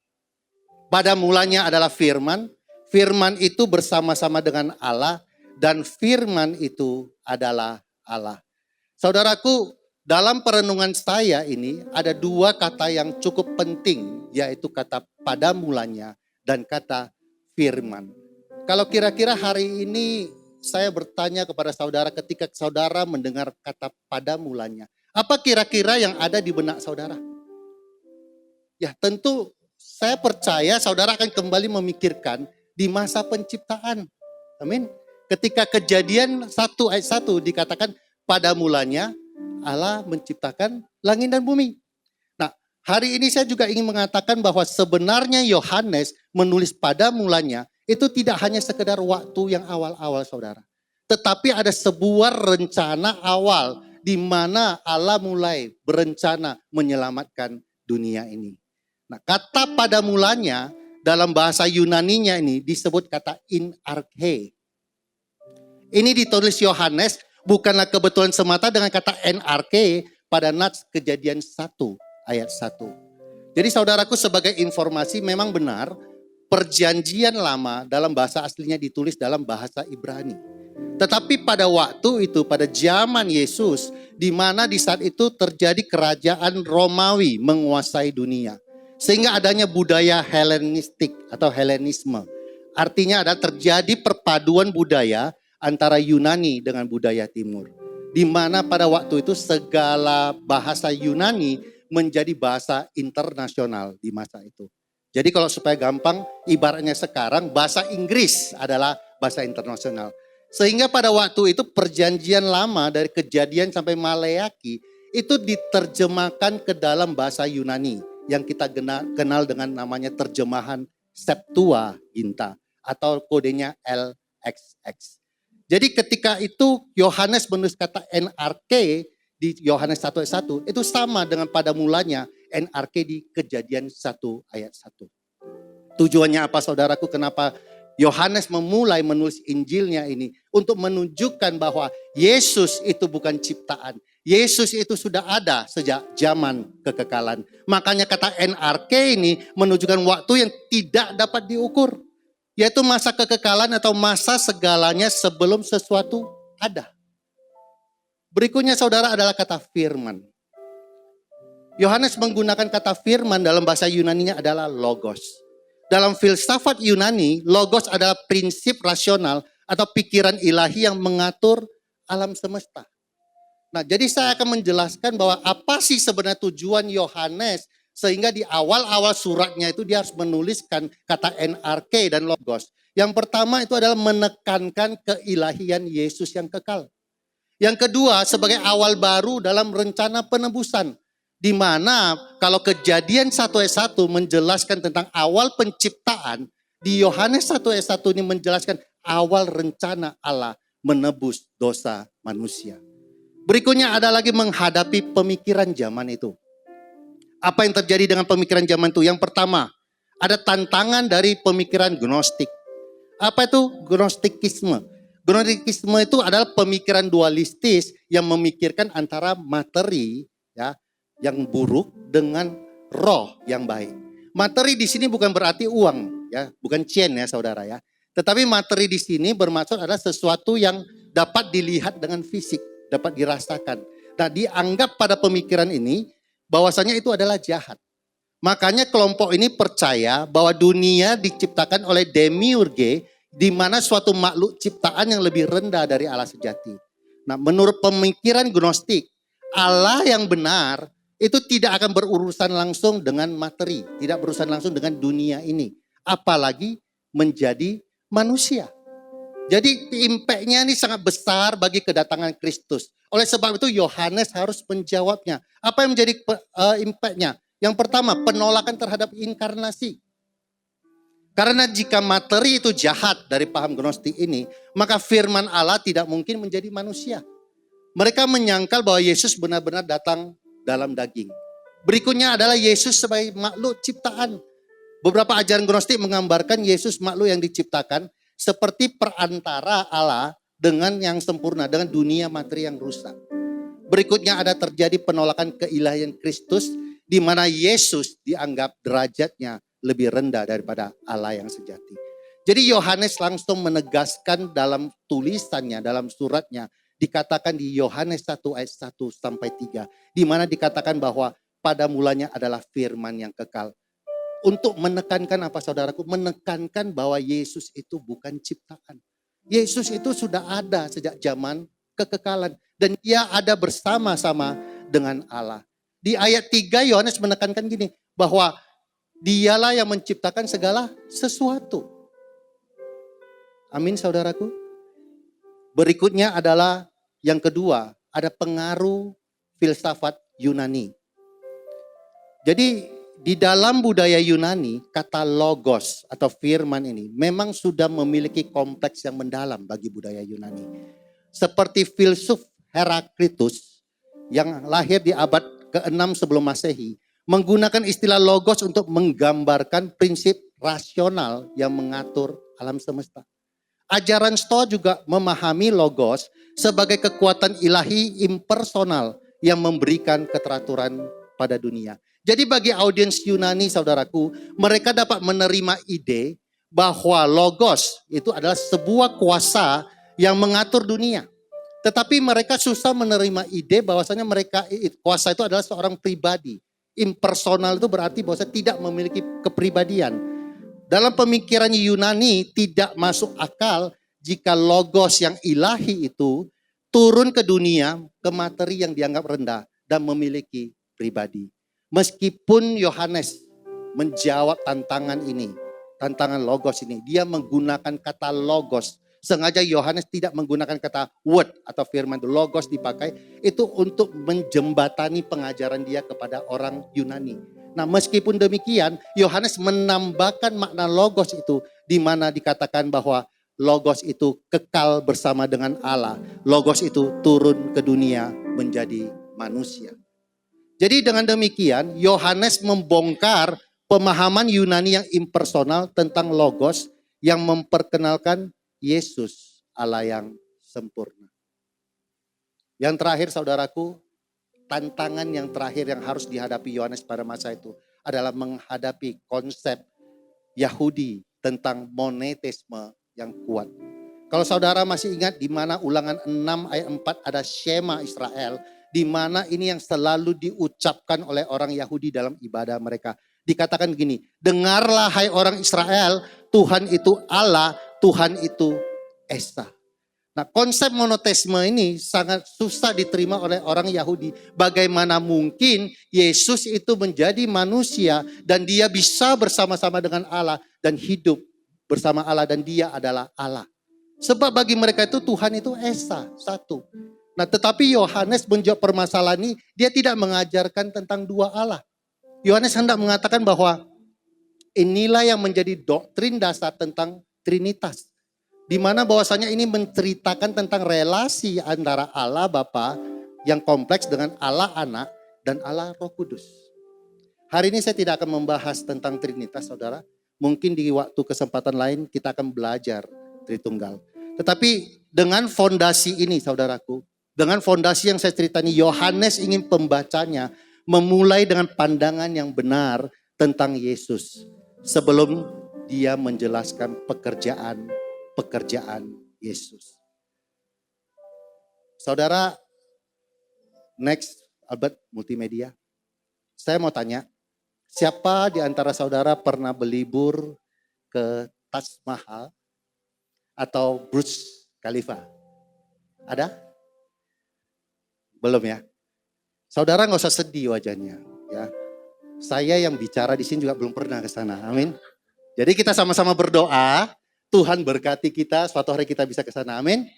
Speaker 3: Pada mulanya adalah firman. Firman itu bersama-sama dengan Allah. Dan firman itu adalah Allah. Saudaraku, dalam perenungan saya ini ada dua kata yang cukup penting. Yaitu kata pada mulanya dan kata firman. Kalau kira-kira hari ini saya bertanya kepada saudara ketika saudara mendengar kata pada mulanya. Apa kira-kira yang ada di benak saudara? Ya tentu saya percaya saudara akan kembali memikirkan di masa penciptaan. Amin. Ketika Kejadian 1 ayat 1 dikatakan pada mulanya Allah menciptakan langit dan bumi. Nah, hari ini saya juga ingin mengatakan bahwa sebenarnya Yohanes menulis pada mulanya itu tidak hanya sekedar waktu yang awal-awal saudara. Tetapi ada sebuah rencana awal di mana Allah mulai berencana menyelamatkan dunia ini. Nah, kata pada mulanya dalam bahasa Yunaninya ini disebut kata in arche. Ini ditulis Yohanes bukanlah kebetulan semata dengan kata NRK pada Nats Kejadian 1 ayat 1. Jadi saudaraku sebagai informasi memang benar perjanjian lama dalam bahasa aslinya ditulis dalam bahasa Ibrani. Tetapi pada waktu itu pada zaman Yesus di mana di saat itu terjadi kerajaan Romawi menguasai dunia. Sehingga adanya budaya Helenistik atau Helenisme. Artinya ada terjadi perpaduan budaya antara Yunani dengan budaya Timur. Di mana pada waktu itu segala bahasa Yunani menjadi bahasa internasional di masa itu. Jadi kalau supaya gampang, ibaratnya sekarang bahasa Inggris adalah bahasa internasional. Sehingga pada waktu itu perjanjian lama dari Kejadian sampai Maleaki itu diterjemahkan ke dalam bahasa Yunani. Yang kita kenal dengan namanya terjemahan Septuaginta atau kodenya LXX. Jadi ketika itu Yohanes menulis kata NRK di Yohanes 1 ayat 1 itu sama dengan pada mulanya NRK di Kejadian 1 ayat 1. Tujuannya apa saudaraku? Kenapa Yohanes memulai menulis Injilnya ini? Untuk menunjukkan bahwa Yesus itu bukan ciptaan. Yesus itu sudah ada sejak zaman kekekalan. Makanya kata NRK ini menunjukkan waktu yang tidak dapat diukur. Yaitu masa kekekalan atau masa segalanya sebelum sesuatu ada. Berikutnya saudara adalah kata firman. Yohanes menggunakan kata firman dalam bahasa Yunaninya adalah logos. Dalam filsafat Yunani, logos adalah prinsip rasional atau pikiran ilahi yang mengatur alam semesta. Nah, jadi saya akan menjelaskan bahwa apa sih sebenarnya tujuan Yohanes sehingga di awal-awal suratnya itu dia harus menuliskan kata NRK dan logos. Yang pertama itu adalah menekankan keilahian Yesus yang kekal. Yang kedua sebagai awal baru dalam rencana penebusan. Di mana kalau Kejadian 1 ayat 1 menjelaskan tentang awal penciptaan, di Yohanes 1 ayat 1 ini menjelaskan awal rencana Allah menebus dosa manusia. Berikutnya ada lagi menghadapi pemikiran zaman itu. Apa yang terjadi dengan pemikiran zaman itu? Yang pertama, ada tantangan dari pemikiran gnostik. Apa itu gnostikisme? Gnostisme itu adalah pemikiran dualistis yang memikirkan antara materi ya yang buruk dengan roh yang baik. Materi di sini bukan berarti uang ya, bukan cien ya saudara ya. Tetapi materi di sini bermaksud adalah sesuatu yang dapat dilihat dengan fisik, dapat dirasakan. Nah, dianggap pada pemikiran ini bahwasanya itu adalah jahat. Makanya kelompok ini percaya bahwa dunia diciptakan oleh demiurge, di mana suatu makhluk ciptaan yang lebih rendah dari Allah sejati. Nah, menurut pemikiran Gnostik, Allah yang benar itu tidak akan berurusan langsung dengan materi, tidak berurusan langsung dengan dunia ini, apalagi menjadi manusia. Jadi impact-nya ini sangat besar bagi kedatangan Kristus. Oleh sebab itu Yohanes harus menjawabnya. Apa yang menjadi impact-nya? Yang pertama, penolakan terhadap inkarnasi. Karena jika materi itu jahat dari paham Gnostik ini, maka firman Allah tidak mungkin menjadi manusia. Mereka menyangkal bahwa Yesus benar-benar datang dalam daging. Berikutnya adalah Yesus sebagai makhluk ciptaan. Beberapa ajaran Gnostik menggambarkan Yesus makhluk yang diciptakan seperti perantara Allah dengan yang sempurna, dengan dunia materi yang rusak. Berikutnya ada terjadi penolakan keilahian Kristus, di mana Yesus dianggap derajatnya lebih rendah daripada Allah yang sejati. Jadi Yohanes langsung menegaskan dalam tulisannya, dalam suratnya, dikatakan di Yohanes 1 ayat 1 sampai 3, di mana dikatakan bahwa pada mulanya adalah firman yang kekal. Untuk menekankan apa saudaraku? Menekankan bahwa Yesus itu bukan ciptaan. Yesus itu sudah ada sejak zaman kekekalan. Dan ia ada bersama-sama dengan Allah. Di ayat 3 Yohanes menekankan gini, bahwa dialah yang menciptakan segala sesuatu. Amin saudaraku. Berikutnya adalah yang kedua, ada pengaruh filsafat Yunani. Jadi di dalam budaya Yunani, kata logos atau firman ini memang sudah memiliki kompleks yang mendalam bagi budaya Yunani. Seperti filsuf Heraklitus yang lahir di abad ke-6 sebelum Masehi, menggunakan istilah logos untuk menggambarkan prinsip rasional yang mengatur alam semesta. Ajaran Stoa juga memahami logos sebagai kekuatan ilahi impersonal yang memberikan keteraturan pada dunia. Jadi bagi audiens Yunani saudaraku, mereka dapat menerima ide bahwa logos itu adalah sebuah kuasa yang mengatur dunia. Tetapi mereka susah menerima ide bahwasanya mereka kuasa itu adalah seorang pribadi. Impersonal itu berarti bahwasanya tidak memiliki kepribadian. Dalam pemikiran Yunani tidak masuk akal jika logos yang ilahi itu turun ke dunia, ke materi yang dianggap rendah dan memiliki pribadi. Meskipun Yohanes menjawab tantangan ini, tantangan logos ini, dia menggunakan kata logos. Sengaja Yohanes tidak menggunakan kata word atau firman. Logos dipakai itu untuk menjembatani pengajaran dia kepada orang Yunani. Nah, meskipun demikian, Yohanes menambahkan makna logos itu, di mana dikatakan bahwa logos itu kekal bersama dengan Allah. Logos itu turun ke dunia menjadi manusia. Jadi dengan demikian, Yohanes membongkar pemahaman Yunani yang impersonal tentang logos yang memperkenalkan Yesus Allah yang sempurna. Yang terakhir saudaraku, tantangan yang terakhir yang harus dihadapi Yohanes pada masa itu adalah menghadapi konsep Yahudi tentang monetisme yang kuat. Kalau saudara masih ingat di mana Ulangan 6 ayat 4 ada Shema Israel, di mana ini yang selalu diucapkan oleh orang Yahudi dalam ibadah mereka. Dikatakan gini, dengarlah hai orang Israel, Tuhan itu Allah, Tuhan itu Esa. Nah, konsep monoteisme ini sangat susah diterima oleh orang Yahudi. Bagaimana mungkin Yesus itu menjadi manusia dan dia bisa bersama-sama dengan Allah dan hidup bersama Allah dan dia adalah Allah. Sebab bagi mereka itu Tuhan itu Esa, satu. Nah, tetapi Yohanes menjawab permasalahan ini, dia tidak mengajarkan tentang dua Allah. Yohanes hendak mengatakan bahwa inilah yang menjadi doktrin dasar tentang Trinitas. Di mana bahwasanya ini menceritakan tentang relasi antara Allah Bapa yang kompleks dengan Allah Anak dan Allah Roh Kudus. Hari ini saya tidak akan membahas tentang Trinitas, saudara. Mungkin di waktu kesempatan lain kita akan belajar Tritunggal. Tetapi dengan fondasi ini saudaraku, dengan fondasi yang saya ceritani, Yohanes ingin pembacanya memulai dengan pandangan yang benar tentang Yesus sebelum dia menjelaskan pekerjaan Yesus. Saudara, next Albert Multimedia. Saya mau tanya, siapa di antara saudara pernah berlibur ke Taj Mahal atau Burj Khalifa? Ada? Belum ya? Saudara nggak usah sedih wajahnya, ya. Saya yang bicara di sini juga belum pernah ke sana. Amin. Jadi kita sama-sama berdoa, Tuhan berkati kita, suatu hari kita bisa ke sana. Amin.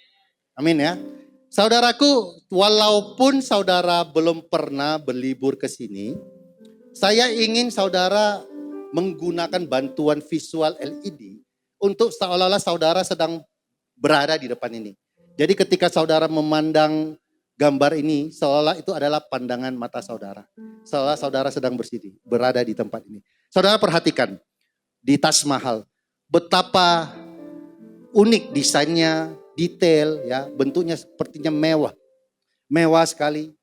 Speaker 3: Amin ya. Saudaraku, walaupun saudara belum pernah berlibur ke sini, saya ingin saudara menggunakan bantuan visual LED untuk seolah-olah saudara sedang berada di depan ini. Jadi ketika saudara memandang gambar ini, seolah itu adalah pandangan mata saudara. Seolah saudara sedang berada di tempat ini. Saudara perhatikan, di Taj Mahal, betapa unik desainnya, detail ya, bentuknya sepertinya mewah. Mewah sekali.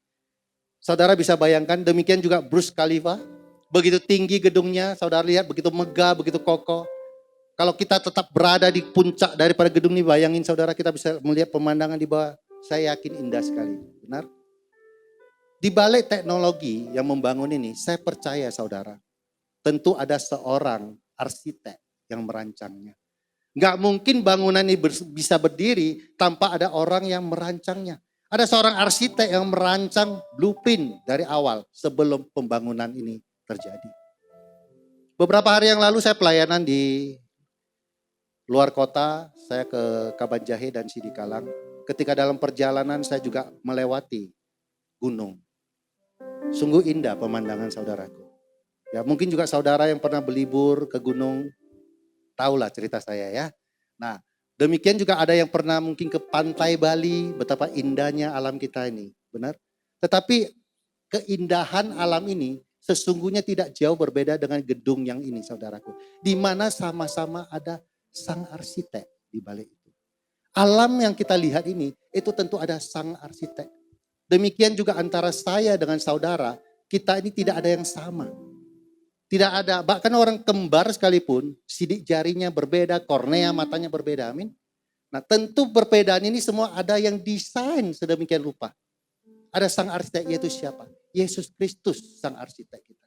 Speaker 3: Saudara bisa bayangkan, demikian juga Burj Khalifa. Begitu tinggi gedungnya, saudara lihat begitu megah, begitu kokoh. Kalau kita tetap berada di puncak daripada gedung ini, bayangin saudara, kita bisa melihat pemandangan di bawah. Saya yakin indah sekali, benar? Di balik teknologi yang membangun ini, saya percaya saudara, tentu ada seorang arsitek yang merancangnya. Nggak mungkin bangunan ini bisa berdiri tanpa ada orang yang merancangnya. Ada seorang arsitek yang merancang blueprint dari awal sebelum pembangunan ini terjadi. Beberapa hari yang lalu saya pelayanan di luar kota, saya ke Kabanjahe dan Sidikalang. Ketika dalam perjalanan saya juga melewati gunung. Sungguh indah pemandangan saudaraku. Ya mungkin juga saudara yang pernah berlibur ke gunung, tahulah cerita saya ya. Nah, demikian juga ada yang pernah mungkin ke pantai Bali, betapa indahnya alam kita ini, benar? Tetapi keindahan alam ini sesungguhnya tidak jauh berbeda dengan gedung yang ini, saudaraku. Di mana sama-sama ada sang arsitek di balik itu. Alam yang kita lihat ini, itu tentu ada sang arsitek. Demikian juga antara saya dengan saudara, kita ini tidak ada yang sama. Tidak ada, bahkan orang kembar sekalipun, sidik jarinya berbeda, kornea matanya berbeda, amin. Nah tentu perbedaan ini semua ada yang desain sedemikian rupa. Ada sang arsitek, yaitu siapa? Yesus Kristus, sang arsitek kita.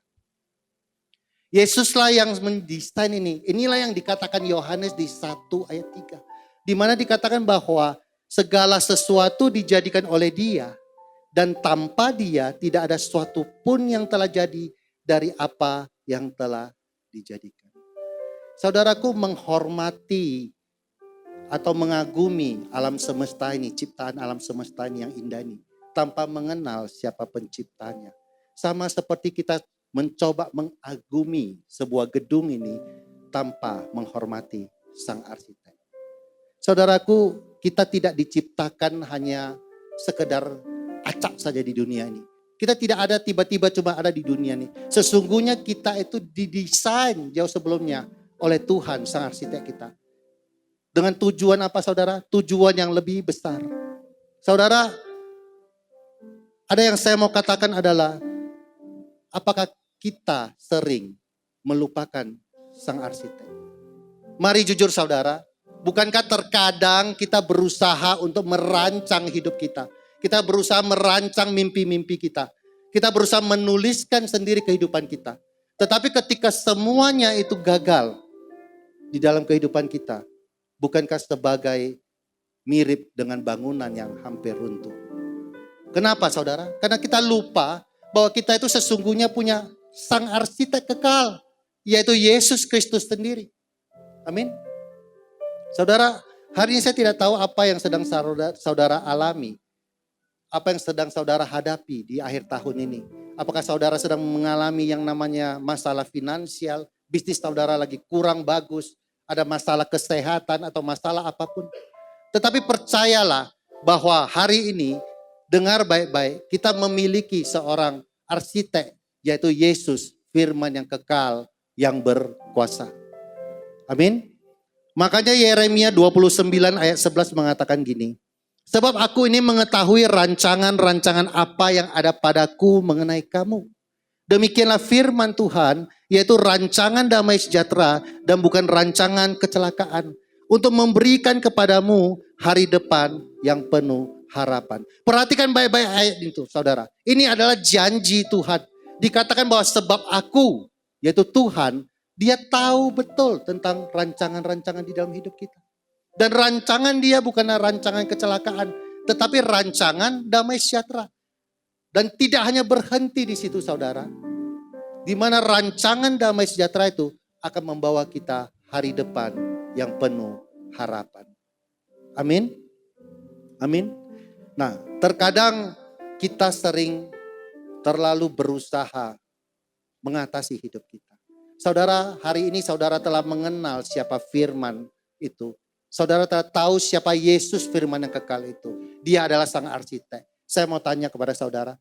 Speaker 3: Yesuslah yang mendesain ini. Inilah yang dikatakan Yohanes di 1 ayat 3. Di mana dikatakan bahwa segala sesuatu dijadikan oleh Dia. Dan tanpa Dia tidak ada sesuatu pun yang telah jadi dari apa yang telah dijadikan. Saudaraku, menghormati atau mengagumi alam semesta ini, ciptaan alam semesta ini yang indah ini, tanpa mengenal siapa penciptanya. Sama seperti kita mencoba mengagumi sebuah gedung ini tanpa menghormati sang arsitek. Saudaraku, kita tidak diciptakan hanya sekedar acak saja di dunia ini. Kita tidak ada tiba-tiba cuma ada di dunia ini. Sesungguhnya kita itu didesain jauh sebelumnya oleh Tuhan, sang arsitek kita. Dengan tujuan apa saudara? Tujuan yang lebih besar. Saudara, ada yang saya mau katakan adalah, apakah kita sering melupakan sang arsitek? Mari jujur saudara, bukankah terkadang kita berusaha untuk merancang hidup kita? Kita berusaha merancang mimpi-mimpi kita. Kita berusaha menuliskan sendiri kehidupan kita. Tetapi ketika semuanya itu gagal di dalam kehidupan kita, bukankah sebagai mirip dengan bangunan yang hampir runtuh? Kenapa saudara? Karena kita lupa bahwa kita itu sesungguhnya punya sang arsitek kekal, yaitu Yesus Kristus sendiri. Amin. Saudara, hari ini saya tidak tahu apa yang sedang saudara alami. Apa yang sedang saudara hadapi di akhir tahun ini. Apakah saudara sedang mengalami yang namanya masalah finansial, bisnis saudara lagi kurang bagus, ada masalah kesehatan atau masalah apapun. Tetapi percayalah bahwa hari ini, dengar baik-baik, kita memiliki seorang arsitek, yaitu Yesus, firman yang kekal, yang berkuasa. Amin. Makanya Yeremia 29 ayat 11 mengatakan gini. Sebab aku ini mengetahui rancangan-rancangan apa yang ada padaku mengenai kamu. Demikianlah firman Tuhan, yaitu rancangan damai sejahtera dan bukan rancangan kecelakaan. Untuk memberikan kepadamu hari depan yang penuh harapan. Perhatikan baik-baik ayat itu saudara. Ini adalah janji Tuhan. Dikatakan bahwa sebab aku, yaitu Tuhan, dia tahu betul tentang rancangan-rancangan di dalam hidup kita. Dan rancangan dia bukanlah rancangan kecelakaan, tetapi rancangan damai sejahtera. Dan tidak hanya berhenti di situ saudara. Di mana rancangan damai sejahtera itu akan membawa kita hari depan yang penuh harapan. Amin. Amin. Nah, terkadang kita sering terlalu berusaha mengatasi hidup kita. Saudara, hari ini saudara telah mengenal siapa firman itu. Saudara telah tahu siapa Yesus firman yang kekal itu. Dia adalah sang arsitek. Saya mau tanya kepada saudara,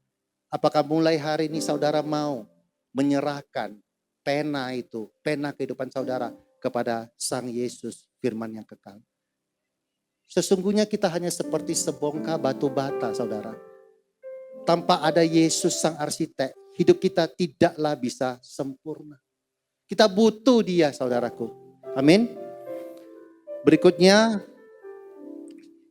Speaker 3: apakah mulai hari ini saudara mau menyerahkan pena itu, pena kehidupan saudara kepada sang Yesus firman yang kekal? Sesungguhnya kita hanya seperti sebongkah batu bata saudara. Tanpa ada Yesus sang arsitek, hidup kita tidaklah bisa sempurna. Kita butuh dia saudaraku. Amin. Berikutnya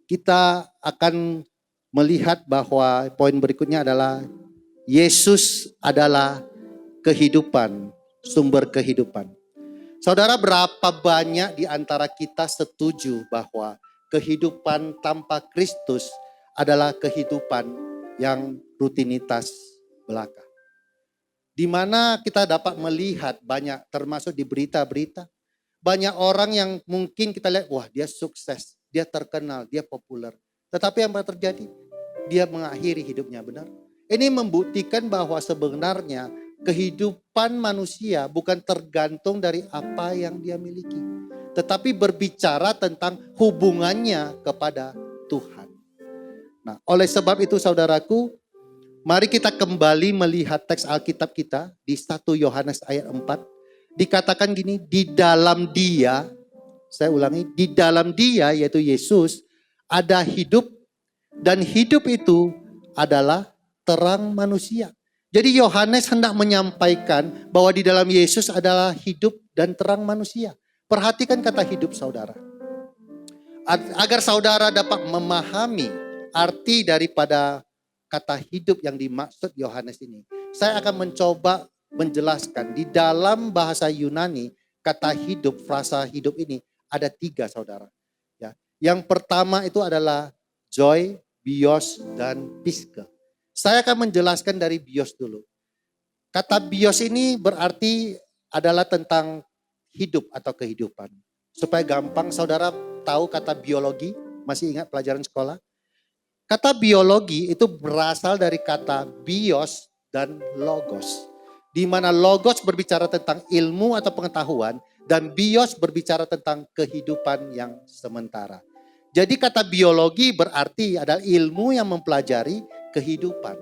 Speaker 3: kita akan melihat bahwa poin berikutnya adalah Yesus adalah kehidupan, sumber kehidupan. Saudara, berapa banyak di antara kita setuju bahwa kehidupan tanpa Kristus adalah kehidupan yang rutinitas belaka. Di mana kita dapat melihat banyak, termasuk di berita-berita, banyak orang yang mungkin kita lihat, wah dia sukses, dia terkenal, dia populer. Tetapi yang terjadi, dia mengakhiri hidupnya, benar. Ini membuktikan bahwa sebenarnya kehidupan manusia bukan tergantung dari apa yang dia miliki. Tetapi berbicara tentang hubungannya kepada Tuhan. Nah, oleh sebab itu saudaraku, mari kita kembali melihat teks Alkitab kita di 1 Yohanes ayat 4. Dikatakan gini, di dalam dia, saya ulangi, di dalam dia yaitu Yesus ada hidup dan hidup itu adalah terang manusia. Jadi Yohanes hendak menyampaikan bahwa di dalam Yesus adalah hidup dan terang manusia. Perhatikan kata hidup saudara. Agar saudara dapat memahami arti daripada kata hidup yang dimaksud Yohanes ini. Saya akan mencoba menjelaskan di dalam bahasa Yunani kata hidup, frasa hidup ini ada 3 saudara. Ya. Yang pertama itu adalah joy, bios, dan piske. Saya akan menjelaskan dari bios dulu. Kata bios ini berarti adalah tentang hidup atau kehidupan. Supaya gampang saudara tahu kata biologi, masih ingat pelajaran sekolah? Kata biologi itu berasal dari kata bios dan logos. Di mana logos berbicara tentang ilmu atau pengetahuan dan bios berbicara tentang kehidupan yang sementara. Jadi kata biologi berarti adalah ilmu yang mempelajari kehidupan.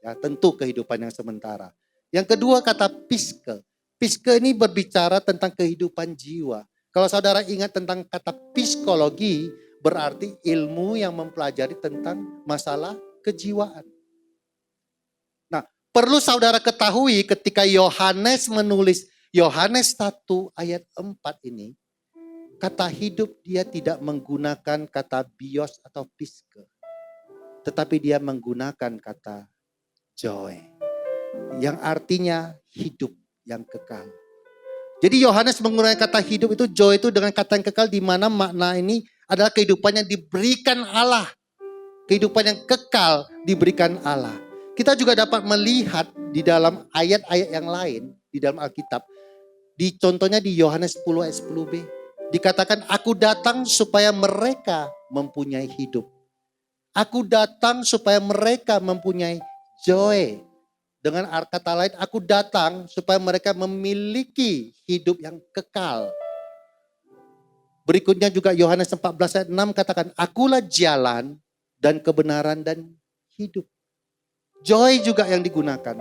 Speaker 3: Ya, tentu kehidupan yang sementara. Yang kedua kata piske. Piske ini berbicara tentang kehidupan jiwa. Kalau saudara ingat tentang kata psikologi, berarti ilmu yang mempelajari tentang masalah kejiwaan. Nah, perlu saudara ketahui ketika Yohanes menulis Yohanes 1 ayat 4 ini, kata hidup dia tidak menggunakan kata bios atau piske. Tetapi dia menggunakan kata joy. Yang artinya hidup yang kekal. Jadi Yohanes menggunakan kata hidup itu, joy itu dengan kata yang kekal, di mana makna ini adalah kehidupan yang diberikan Allah. Kehidupan yang kekal diberikan Allah. Kita juga dapat melihat di dalam ayat-ayat yang lain di dalam Alkitab. Contohnya di Yohanes 10 ayat 10b. Dikatakan, aku datang supaya mereka mempunyai hidup. Aku datang supaya mereka mempunyai joy. Dengan kata lain, aku datang supaya mereka memiliki hidup yang kekal. Berikutnya juga Yohanes 14 ayat 6 katakan, akulah jalan dan kebenaran dan hidup. Joy juga yang digunakan.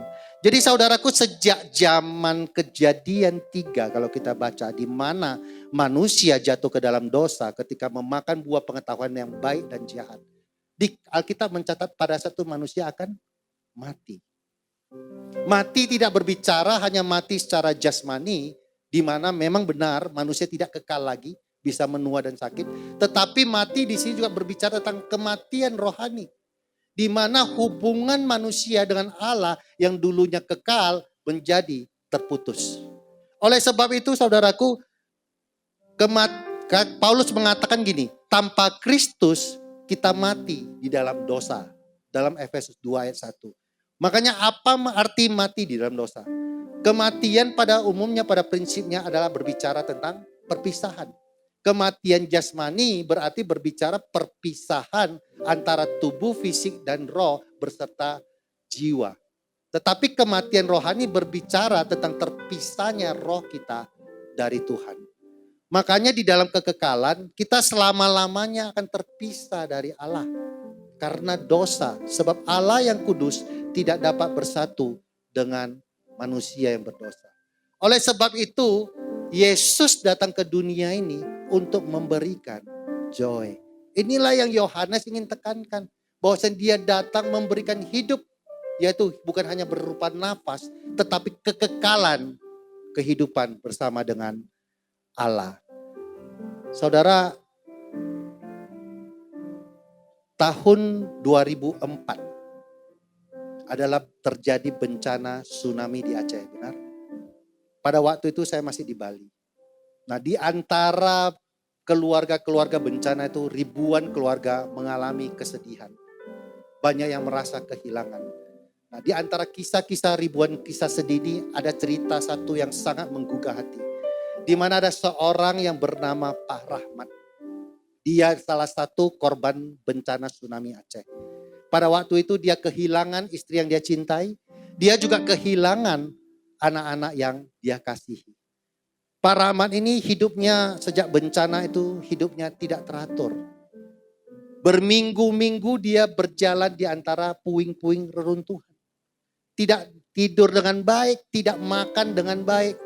Speaker 3: Jadi saudaraku, sejak zaman Kejadian 3 kalau kita baca, di mana manusia jatuh ke dalam dosa ketika memakan buah pengetahuan yang baik dan jahat. Di Alkitab mencatat pada satu manusia akan mati. Mati tidak berbicara hanya mati secara jasmani, di mana memang benar manusia tidak kekal lagi, bisa menua dan sakit. Tetapi mati di sini juga berbicara tentang kematian rohani, di mana hubungan manusia dengan Allah yang dulunya kekal menjadi terputus. Oleh sebab itu saudaraku, Paulus mengatakan gini, tanpa Kristus kita mati di dalam dosa. Dalam Efesus 2 ayat 1. Makanya apa arti mati di dalam dosa? Kematian pada umumnya, pada prinsipnya adalah berbicara tentang perpisahan. Kematian jasmani berarti berbicara perpisahan antara tubuh fisik dan roh beserta jiwa. Tetapi kematian rohani berbicara tentang terpisahnya roh kita dari Tuhan. Makanya di dalam kekekalan kita selama-lamanya akan terpisah dari Allah. Karena dosa. Sebab Allah yang kudus tidak dapat bersatu dengan manusia yang berdosa. Oleh sebab itu Yesus datang ke dunia ini untuk memberikan joy. Inilah yang Yohanes ingin tekankan. Bahwa dia datang memberikan hidup. Yaitu bukan hanya berupa nafas. Tetapi kekekalan kehidupan bersama dengan Allah. Saudara, tahun 2004 adalah terjadi bencana tsunami di Aceh, benar? Pada waktu itu saya masih di Bali. Nah, di antara keluarga-keluarga bencana itu ribuan keluarga mengalami kesedihan. Banyak yang merasa kehilangan. Nah, di antara kisah-kisah ribuan kisah sedih ini ada cerita satu yang sangat menggugah hati. Di mana ada seorang yang bernama Pak Rahmat. Dia salah satu korban bencana tsunami Aceh. Pada waktu itu dia kehilangan istri yang dia cintai. Dia juga kehilangan anak-anak yang dia kasihi. Pak Rahmat ini hidupnya sejak bencana itu hidupnya tidak teratur. Berminggu-minggu dia berjalan di antara puing-puing reruntuhan. Tidak tidur dengan baik, tidak makan dengan baik.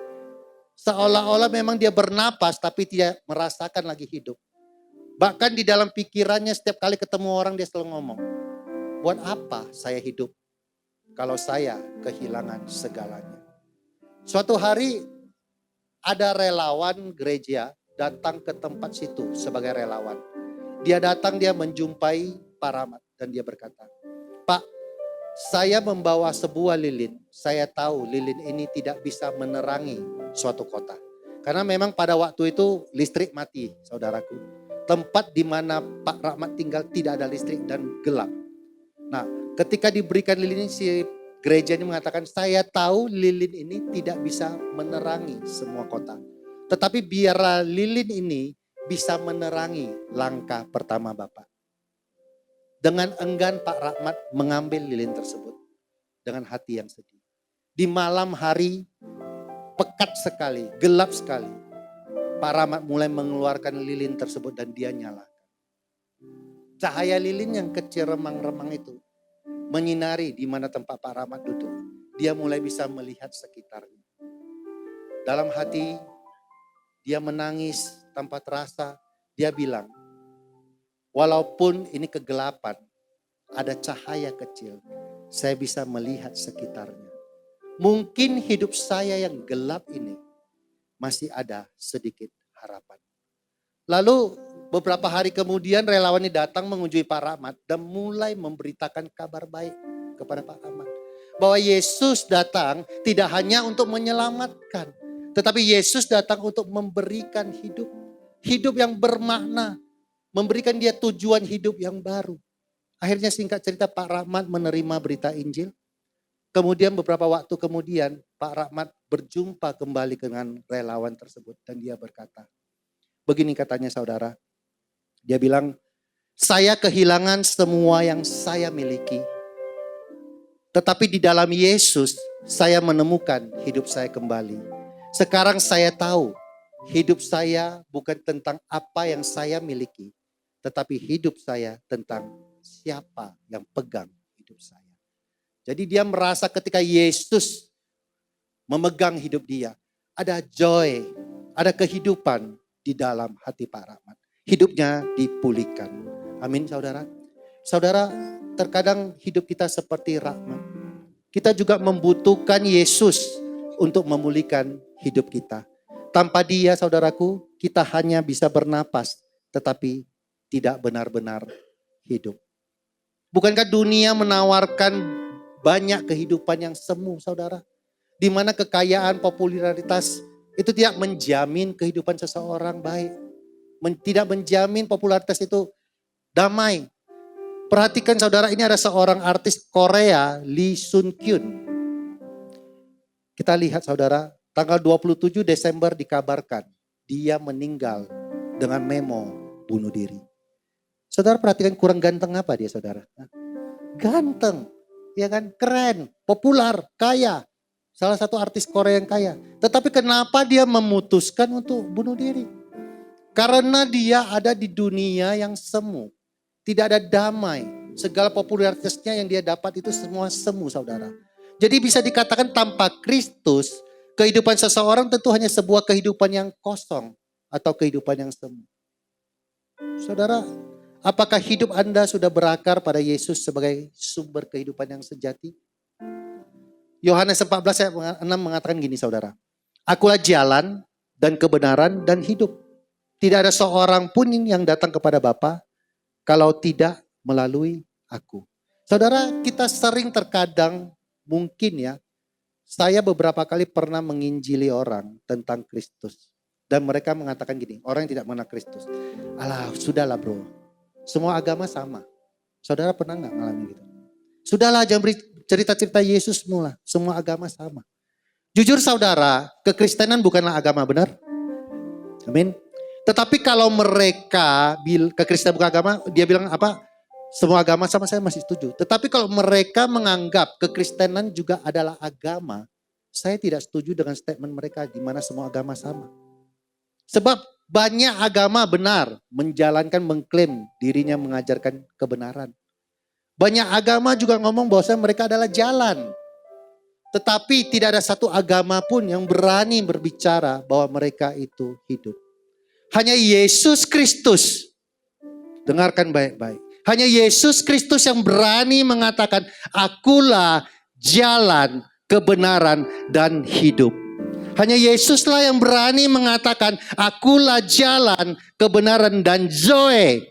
Speaker 3: Seolah-olah memang dia bernapas tapi tidak merasakan lagi hidup. Bahkan di dalam pikirannya setiap kali ketemu orang dia selalu ngomong, buat apa saya hidup kalau saya kehilangan segalanya. Suatu hari ada relawan gereja datang ke tempat situ sebagai relawan. Dia datang, dia menjumpai Pak Rahmat dan dia berkata, Pak, saya membawa sebuah lilin. Saya tahu lilin ini tidak bisa menerangi suatu kota. Karena memang pada waktu itu listrik mati, saudaraku. Tempat di mana Pak Rahmat tinggal tidak ada listrik dan gelap. Nah, ketika diberikan lilin ini, si gereja ini mengatakan, saya tahu lilin ini tidak bisa menerangi semua kota. Tetapi biarlah lilin ini bisa menerangi langkah pertama Bapak. Dengan enggan Pak Rahmat mengambil lilin tersebut. Dengan hati yang sedih. Di malam hari pekat sekali, gelap sekali. Pak Rahmat mulai mengeluarkan lilin tersebut dan dia nyalakan. Cahaya lilin yang kecil remang-remang itu menyinari di mana tempat Pak Rahmat duduk. Dia mulai bisa melihat sekitarnya. Dalam hati dia menangis tanpa terasa. Dia bilang, walaupun ini kegelapan, ada cahaya kecil. Saya bisa melihat sekitarnya. Mungkin hidup saya yang gelap ini masih ada sedikit harapan. Lalu beberapa hari kemudian relawan ini datang mengunjungi Pak Rahmat dan mulai memberitakan kabar baik kepada Pak Rahmat. Bahwa Yesus datang tidak hanya untuk menyelamatkan. Tetapi Yesus datang untuk memberikan hidup. Hidup yang bermakna. Memberikan dia tujuan hidup yang baru. Akhirnya singkat cerita Pak Rahmat menerima berita Injil. Kemudian beberapa waktu kemudian Pak Rahmat berjumpa kembali dengan relawan tersebut. Dan dia berkata, begini katanya saudara. Dia bilang, saya kehilangan semua yang saya miliki. Tetapi di dalam Yesus saya menemukan hidup saya kembali. Sekarang saya tahu hidup saya bukan tentang apa yang saya miliki. Tetapi hidup saya tentang siapa yang pegang hidup saya. Jadi dia merasa ketika Yesus memegang hidup dia, ada joy, ada kehidupan di dalam hati Pak Rahmat. Hidupnya dipulihkan. Amin saudara. Saudara, terkadang hidup kita seperti Rahmat. Kita juga membutuhkan Yesus untuk memulihkan hidup kita. Tanpa dia saudaraku, kita hanya bisa bernapas, tetapi tidak benar-benar hidup. Bukankah dunia menawarkan banyak kehidupan yang semu saudara? Di mana kekayaan, popularitas itu tidak menjamin kehidupan seseorang baik. Tidak menjamin popularitas itu damai. Perhatikan saudara, ini ada seorang artis Korea, Lee Sun Kyun. Kita lihat saudara, tanggal 27 Desember dikabarkan dia meninggal dengan memo bunuh diri. Saudara perhatikan kurang ganteng apa dia saudara? Ganteng, ya kan? Keren, populer, kaya. Salah satu artis Korea yang kaya. Tetapi kenapa dia memutuskan untuk bunuh diri? Karena dia ada di dunia yang semu. Tidak ada damai. Segala popularitasnya yang dia dapat itu semua semu saudara. Jadi bisa dikatakan tanpa Kristus, kehidupan seseorang tentu hanya sebuah kehidupan yang kosong. Atau kehidupan yang semu. Saudara, apakah hidup Anda sudah berakar pada Yesus sebagai sumber kehidupan yang sejati? Yohanes 14 ayat 6 mengatakan gini saudara. Akulah jalan dan kebenaran dan hidup. Tidak ada seorang pun yang datang kepada Bapa kalau tidak melalui aku. Saudara, kita sering terkadang mungkin ya, saya beberapa kali pernah menginjili orang tentang Kristus. Dan mereka mengatakan gini, orang yang tidak mengenal Kristus. Alah, sudahlah bro, semua agama sama. Saudara pernah gak ngalamin gitu? Sudahlah, jangan beri cerita-cerita Yesus mula, semua agama sama. Jujur saudara, kekristenan bukanlah agama, benar? Amin. Tetapi kalau mereka, kekristenan bukan agama, dia bilang apa? Semua agama sama, saya masih setuju. Tetapi kalau mereka menganggap kekristenan juga adalah agama, saya tidak setuju dengan statement mereka di mana semua agama sama. Sebab banyak agama benar menjalankan, mengklaim dirinya mengajarkan kebenaran. Banyak agama juga ngomong bahwa mereka adalah jalan. Tetapi tidak ada satu agama pun yang berani berbicara bahwa mereka itu hidup. Hanya Yesus Kristus, dengarkan baik-baik. Hanya Yesus Kristus yang berani mengatakan, akulah jalan, kebenaran, dan hidup. Hanya Yesuslah yang berani mengatakan, akulah jalan, kebenaran, dan zoe.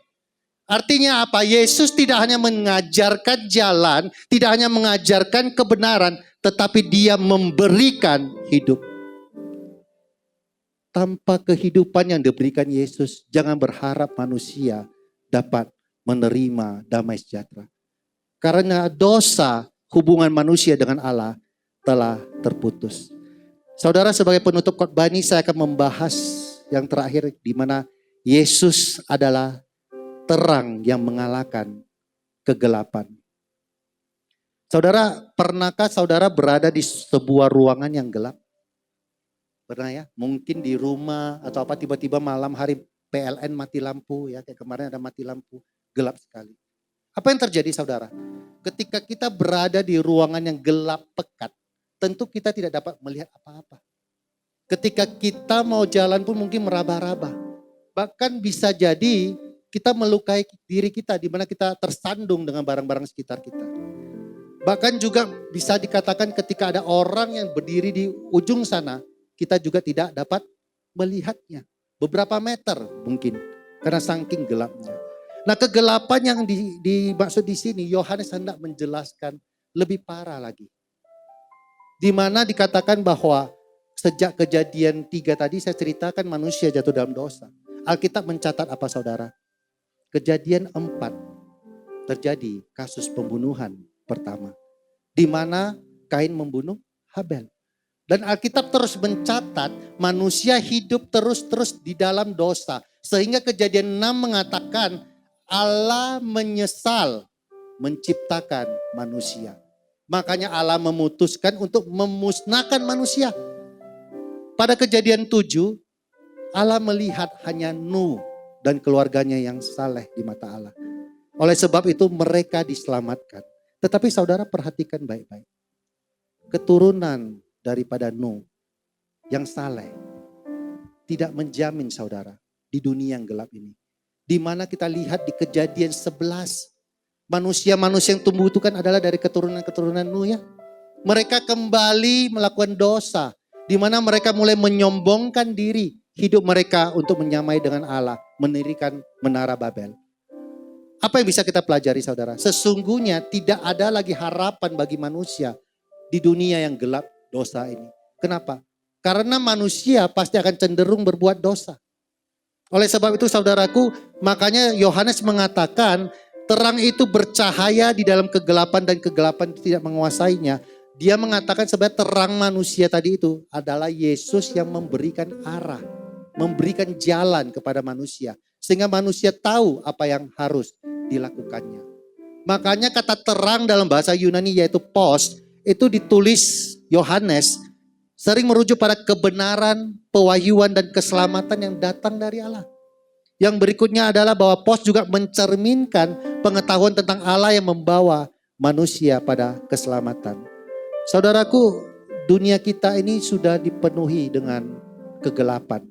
Speaker 3: Artinya apa? Yesus tidak hanya mengajarkan jalan, tidak hanya mengajarkan kebenaran, tetapi dia memberikan hidup. Tanpa kehidupan yang diberikan Yesus, jangan berharap manusia dapat menerima damai sejahtera. Karena dosa hubungan manusia dengan Allah telah terputus. Saudara, sebagai penutup khotbah ini saya akan membahas yang terakhir di mana Yesus adalah terang yang mengalahkan kegelapan. Saudara, pernahkah saudara berada di sebuah ruangan yang gelap? Pernah ya? Mungkin di rumah atau apa tiba-tiba malam hari PLN mati lampu ya, kayak kemarin ada mati lampu, gelap sekali. Apa yang terjadi saudara? Ketika kita berada di ruangan yang gelap pekat, tentu kita tidak dapat melihat apa-apa. Ketika kita mau jalan pun mungkin meraba-raba. Bahkan bisa jadi kita melukai diri kita di mana kita tersandung dengan barang-barang sekitar kita. Bahkan juga bisa dikatakan ketika ada orang yang berdiri di ujung sana, kita juga tidak dapat melihatnya. Beberapa meter mungkin karena saking gelapnya. Nah, kegelapan yang dimaksud di sini Yohanes hendak menjelaskan lebih parah lagi. Di mana dikatakan bahwa sejak kejadian 3 tadi saya ceritakan manusia jatuh dalam dosa. Alkitab mencatat apa saudara? Kejadian 4 terjadi kasus pembunuhan pertama. Di mana Kain membunuh Habel. Dan Alkitab terus mencatat manusia hidup terus-terus di dalam dosa. Sehingga kejadian 6 mengatakan Allah menyesal menciptakan manusia. Makanya Allah memutuskan untuk memusnahkan manusia. Pada kejadian 7 Allah melihat hanya Nuh dan keluarganya yang saleh di mata Allah. Oleh sebab itu mereka diselamatkan. Tetapi saudara perhatikan baik-baik. Keturunan daripada Nuh yang saleh tidak menjamin saudara di dunia yang gelap ini. Di mana kita lihat di Kejadian 11, manusia-manusia yang tumbuh itu kan adalah dari keturunan-keturunan Nuh ya. Mereka kembali melakukan dosa, di mana mereka mulai menyombongkan diri, hidup mereka untuk menyamai dengan Allah, mendirikan menara Babel. Apa yang bisa kita pelajari saudara? Sesungguhnya tidak ada lagi harapan bagi manusia di dunia yang gelap dosa ini. Kenapa? Karena manusia pasti akan cenderung berbuat dosa. Oleh sebab itu saudaraku, makanya Yohanes mengatakan terang itu bercahaya di dalam kegelapan dan kegelapan itu tidak menguasainya. Dia mengatakan sebenarnya terang manusia tadi itu adalah Yesus yang memberikan arah, memberikan jalan kepada manusia. Sehingga manusia tahu apa yang harus dilakukannya. Makanya kata terang dalam bahasa Yunani yaitu pos, itu ditulis Yohanes sering merujuk pada kebenaran, pewahyuan dan keselamatan yang datang dari Allah. Yang berikutnya adalah bahwa pos juga mencerminkan pengetahuan tentang Allah yang membawa manusia pada keselamatan. Saudaraku, dunia kita ini sudah dipenuhi dengan kegelapan.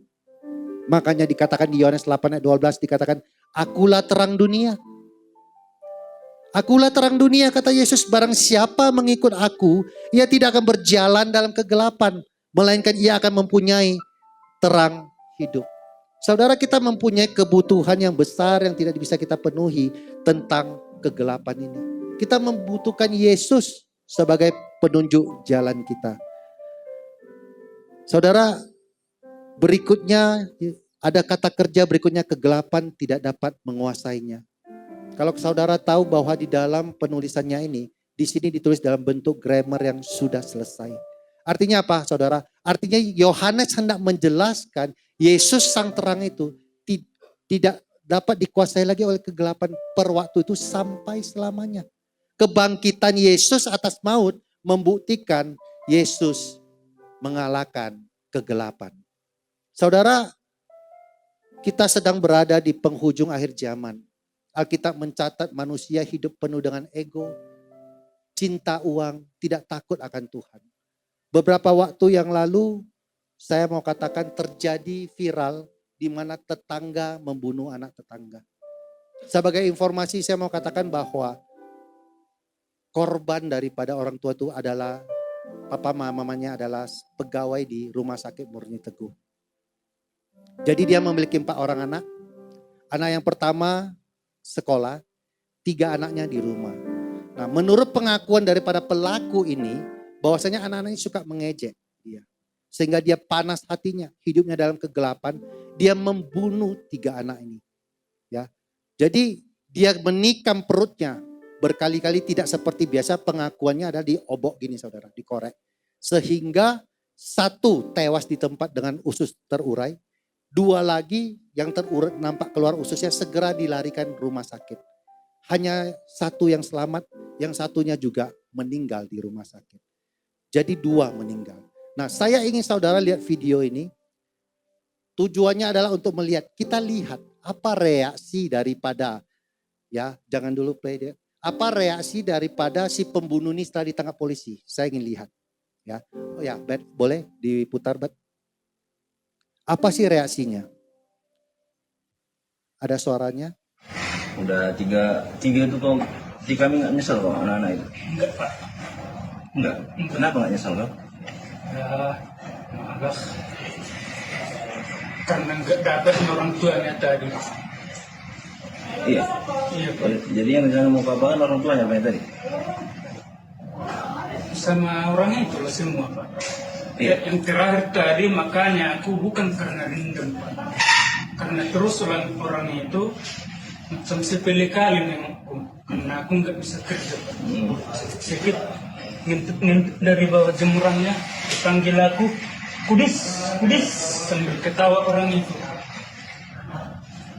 Speaker 3: Makanya dikatakan di Yohanes 8 ayat 12 dikatakan, akulah terang dunia. Akulah terang dunia, kata Yesus, barang siapa mengikut aku, ia tidak akan berjalan dalam kegelapan, melainkan ia akan mempunyai terang hidup. Saudara, kita mempunyai kebutuhan yang besar yang tidak bisa kita penuhi tentang kegelapan ini. Kita membutuhkan Yesus sebagai penunjuk jalan kita. Saudara, berikutnya ada kata kerja berikutnya, kegelapan tidak dapat menguasainya. Kalau saudara tahu bahwa di dalam penulisannya ini, di sini ditulis dalam bentuk grammar yang sudah selesai. Artinya apa saudara? Artinya Yohanes hendak menjelaskan Yesus sang terang itu tidak dapat dikuasai lagi oleh kegelapan per waktu itu sampai selamanya. Kebangkitan Yesus atas maut membuktikan Yesus mengalahkan kegelapan. Saudara, kita sedang berada di penghujung akhir zaman. Alkitab mencatat manusia hidup penuh dengan ego, cinta uang, tidak takut akan Tuhan. Beberapa waktu yang lalu saya mau katakan terjadi viral di mana tetangga membunuh anak tetangga. Sebagai informasi saya mau katakan bahwa korban daripada orang tua itu adalah papa mamanya adalah pegawai di Rumah Sakit Murni Teguh. Jadi dia memiliki 4 orang anak. Anak yang pertama sekolah, 3 anaknya di rumah. Nah, menurut pengakuan daripada pelaku ini, bahwasanya anak-anak ini suka mengejek dia. Sehingga dia panas hatinya, hidupnya dalam kegelapan, dia membunuh 3 anak ini. Ya. Jadi dia menikam perutnya berkali-kali, tidak seperti biasa, pengakuannya adalah diobok gini saudara, dikorek. Sehingga 1 tewas di tempat dengan usus terurai. 2 lagi yang terurai nampak keluar ususnya segera dilarikan rumah sakit. Hanya 1 yang selamat, yang satunya juga meninggal di rumah sakit. Jadi 2 meninggal. Nah, saya ingin saudara lihat video ini. Tujuannya adalah untuk melihat, kita lihat apa reaksi daripada, ya jangan dulu play dia. Apa reaksi daripada si pembunuh ini setelah ditangkap polisi? Saya ingin lihat. Ya, oh ya, Bet, boleh diputar, Bet? Apa sih reaksinya? Ada suaranya?
Speaker 4: Udah tiga itu kok, kami nggak nyesel kok anak-anak itu.
Speaker 5: Enggak Pak.
Speaker 4: Enggak. Kenapa nggak nyesel kok?
Speaker 5: Ya malas. Karena enggak dapat orang tuanya tadi.
Speaker 4: Iya.
Speaker 5: Iya Pak.
Speaker 4: Jadi yang jangan mau apa kan orang tuanya apa yang tadi?
Speaker 5: Sama orang itu lah semua Pak.
Speaker 4: Iya.
Speaker 5: Yang terakhir tadi makanya aku bukan karena dendam Pak. Karena terus orang itu macam sepele kali nengokku. Karena aku nggak bisa kerja Pak. Sedikit ngintip dari bawah jemurannya, dipanggil aku, kudis, sambil ketawa orang itu.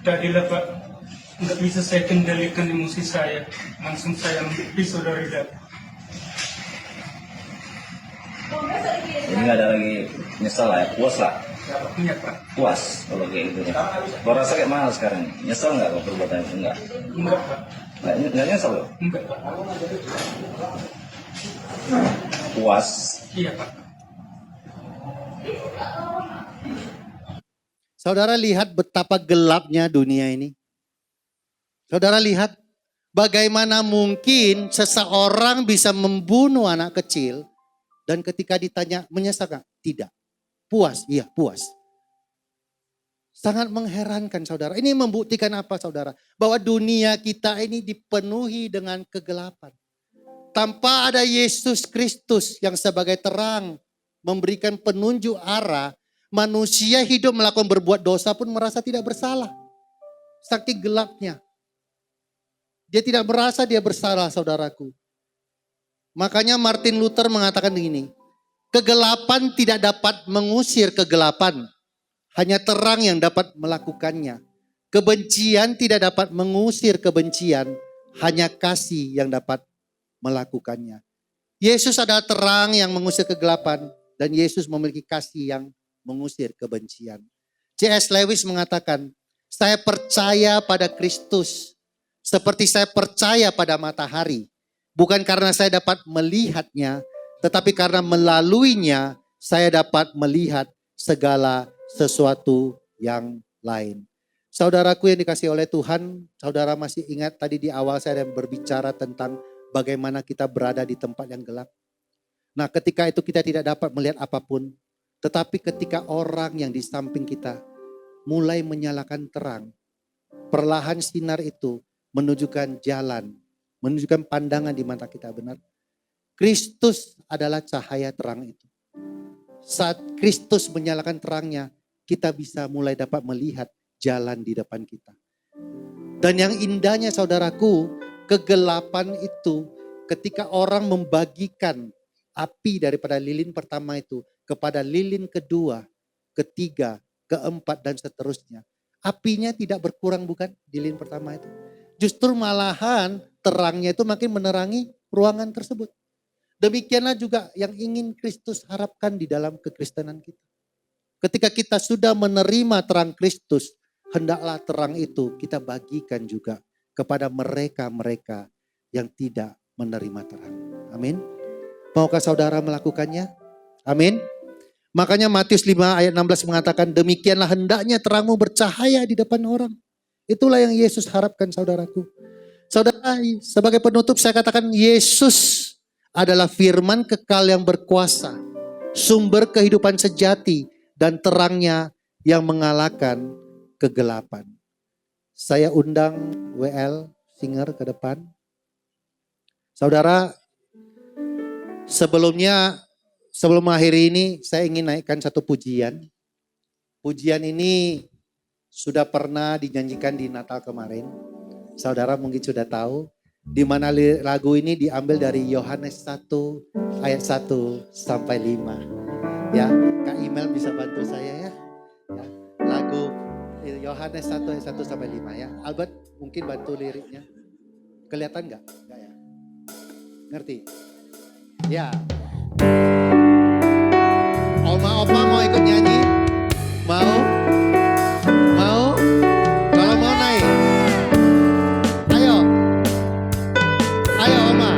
Speaker 5: Tadilah Pak, nggak bisa saya kendalikan emosi saya, langsung saya ambil pisau dari dapur.
Speaker 4: Jadi nggak ada lagi nyesel lah ya, puas lah.
Speaker 5: Iya Pak.
Speaker 4: Puas kalau kayak gitu. Kau rasa kayak mana sekarang? Nyesel nggak kalau perbuatan itu? Enggak.
Speaker 5: Enggak Pak.
Speaker 4: Nggak nyesel loh.
Speaker 5: Enggak Pak.
Speaker 4: Puas.
Speaker 5: Iya Pak.
Speaker 3: Saudara lihat betapa gelapnya dunia ini. Saudara lihat bagaimana mungkin seseorang bisa membunuh anak kecil dan ketika ditanya menyesal gak? Tidak. Puas, iya puas. Sangat mengherankan saudara. Ini membuktikan apa saudara? Bahwa dunia kita ini dipenuhi dengan kegelapan. Tanpa ada Yesus Kristus yang sebagai terang memberikan penunjuk arah, manusia hidup melakukan berbuat dosa pun merasa tidak bersalah. Saking gelapnya. Dia tidak merasa dia bersalah saudaraku. Makanya Martin Luther mengatakan begini. Kegelapan tidak dapat mengusir kegelapan. Hanya terang yang dapat melakukannya. Kebencian tidak dapat mengusir kebencian. Hanya kasih yang dapat melakukannya. Yesus adalah terang yang mengusir kegelapan. Dan Yesus memiliki kasih yang mengusir kebencian. C.S. Lewis mengatakan, saya percaya pada Kristus seperti saya percaya pada matahari. Bukan karena saya dapat melihatnya, tetapi karena melaluinya saya dapat melihat segala sesuatu yang lain. Saudaraku yang dikasihi oleh Tuhan, saudara masih ingat tadi di awal saya berbicara tentang bagaimana kita berada di tempat yang gelap. Nah ketika itu kita tidak dapat melihat apapun. Tetapi ketika orang yang di samping kita mulai menyalakan terang, perlahan sinar itu menunjukkan jalan, menunjukkan pandangan di mata kita benar. Kristus adalah cahaya terang itu. Saat Kristus menyalakan terangnya, kita bisa mulai dapat melihat jalan di depan kita. Dan yang indahnya saudaraku, kegelapan itu ketika orang membagikan api daripada lilin pertama itu kepada lilin kedua, ketiga, keempat dan seterusnya. Apinya tidak berkurang bukan di lilin pertama itu. Justru malahan terangnya itu makin menerangi ruangan tersebut. Demikianlah juga yang ingin Kristus harapkan di dalam kekristenan kita. Ketika kita sudah menerima terang Kristus, hendaklah terang itu kita bagikan juga kepada mereka-mereka yang tidak menerima terang. Amin. Maukah saudara melakukannya? Amin. Makanya Matius 5 ayat 16 mengatakan demikianlah hendaknya terangmu bercahaya di depan orang. Itulah yang Yesus harapkan saudaraku. Saudara, sebagai penutup saya katakan Yesus adalah firman kekal yang berkuasa. Sumber kehidupan sejati dan terangnya yang mengalahkan kegelapan. Saya undang WL Singer ke depan. Saudara, sebelum akhiri ini saya ingin naikkan satu pujian. Pujian ini sudah pernah dinyanyikan di Natal kemarin. Saudara mungkin sudah tahu. Di mana lagu ini diambil dari Yohanes 1 ayat 1 sampai 5. Ya, Kak Imel bisa bantu saya ya. Lagu Yohanes 1 ayat 1 sampai 5 ya. Albert mungkin bantu liriknya. Kelihatan enggak? Enggak ya? Ngerti? Ya. Oma-oma mau ikut nyanyi? Mau? Mau? Kalau mau naik. Ayo. Ayo Oma.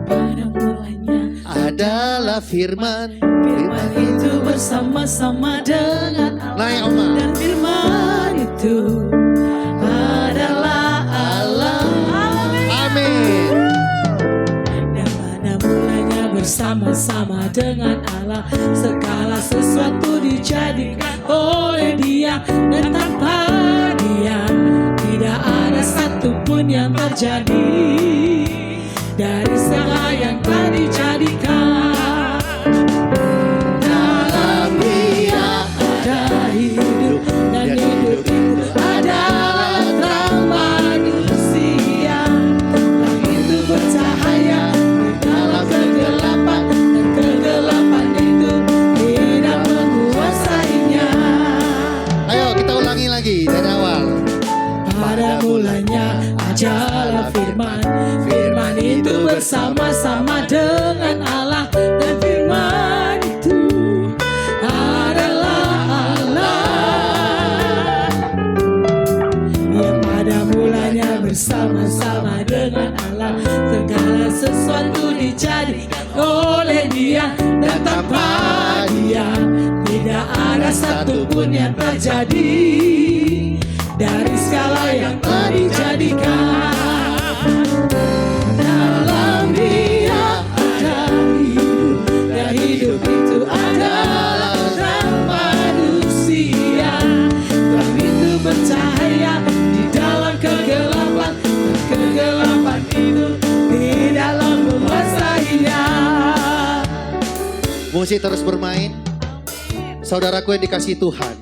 Speaker 2: Pada mulanya
Speaker 3: Adalah firman.
Speaker 2: firman itu bersama-sama dengan Allah.
Speaker 3: Naik Oma.
Speaker 2: Dan firman itu adalah Allah.
Speaker 3: Amin.
Speaker 2: Dan pada mulanya bersama-sama dengan Allah, segala sesuatu dijadikan oleh Dia, dan tanpa Dia tidak ada satupun yang terjadi dari segala yang telah dijadikan. Dalam Dia ada hidup, dan hidup itu adalah terang manusia. Terang itu bercahaya di dalam kegelapan, dan kegelapan itu tidak menguasainya.
Speaker 3: Ayo kita ulangi lagi dari awal.
Speaker 2: Pada mulanya adalah firman, firman itu bersama-sama dengan sesuatu dijadikan oleh Dia, dan tanpa Dia tidak ada satupun yang terjadi. Dari segala yang telah dijadikan, dalam Dia ada hidup, dan hidup itu adalah terang manusia. Terang itu bercahaya di dalam kegelapan, dan kegelapan itu tidaklah menguasainya.
Speaker 3: Musik terus bermain. Saudaraku yang dikasihi Tuhan,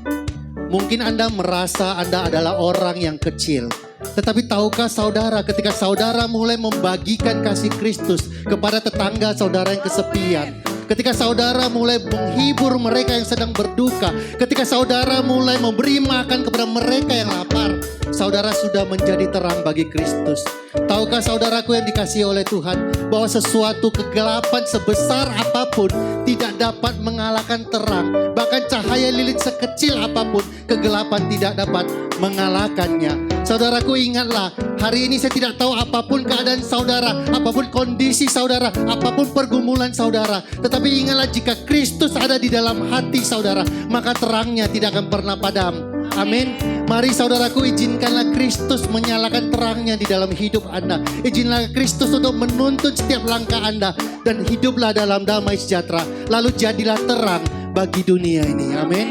Speaker 3: mungkin Anda merasa Anda adalah orang yang kecil. Tetapi tahukah saudara, ketika saudara mulai membagikan kasih Kristus kepada tetangga saudara yang kesepian, ketika saudara mulai menghibur mereka yang sedang berduka, ketika saudara mulai memberi makan kepada mereka yang lapar, saudara sudah menjadi terang bagi Kristus. Tahukah saudaraku yang dikasihi oleh Tuhan, bahwa sesuatu kegelapan sebesar apapun tidak dapat mengalahkan terang. Bahkan cahaya lilin sekecil apapun, kegelapan tidak dapat mengalahkannya. Saudaraku, ingatlah, hari ini saya tidak tahu apapun keadaan saudara, apapun kondisi saudara, apapun pergumulan saudara. Tetapi ingatlah, jika Kristus ada di dalam hati saudara, maka terangnya tidak akan pernah padam. Amin. Mari saudaraku, izinkanlah Kristus menyalakan terangnya di dalam hidup Anda. Izinlah Kristus untuk menuntun setiap langkah Anda. Dan hiduplah dalam damai sejahtera. Lalu jadilah terang bagi dunia ini. Amin.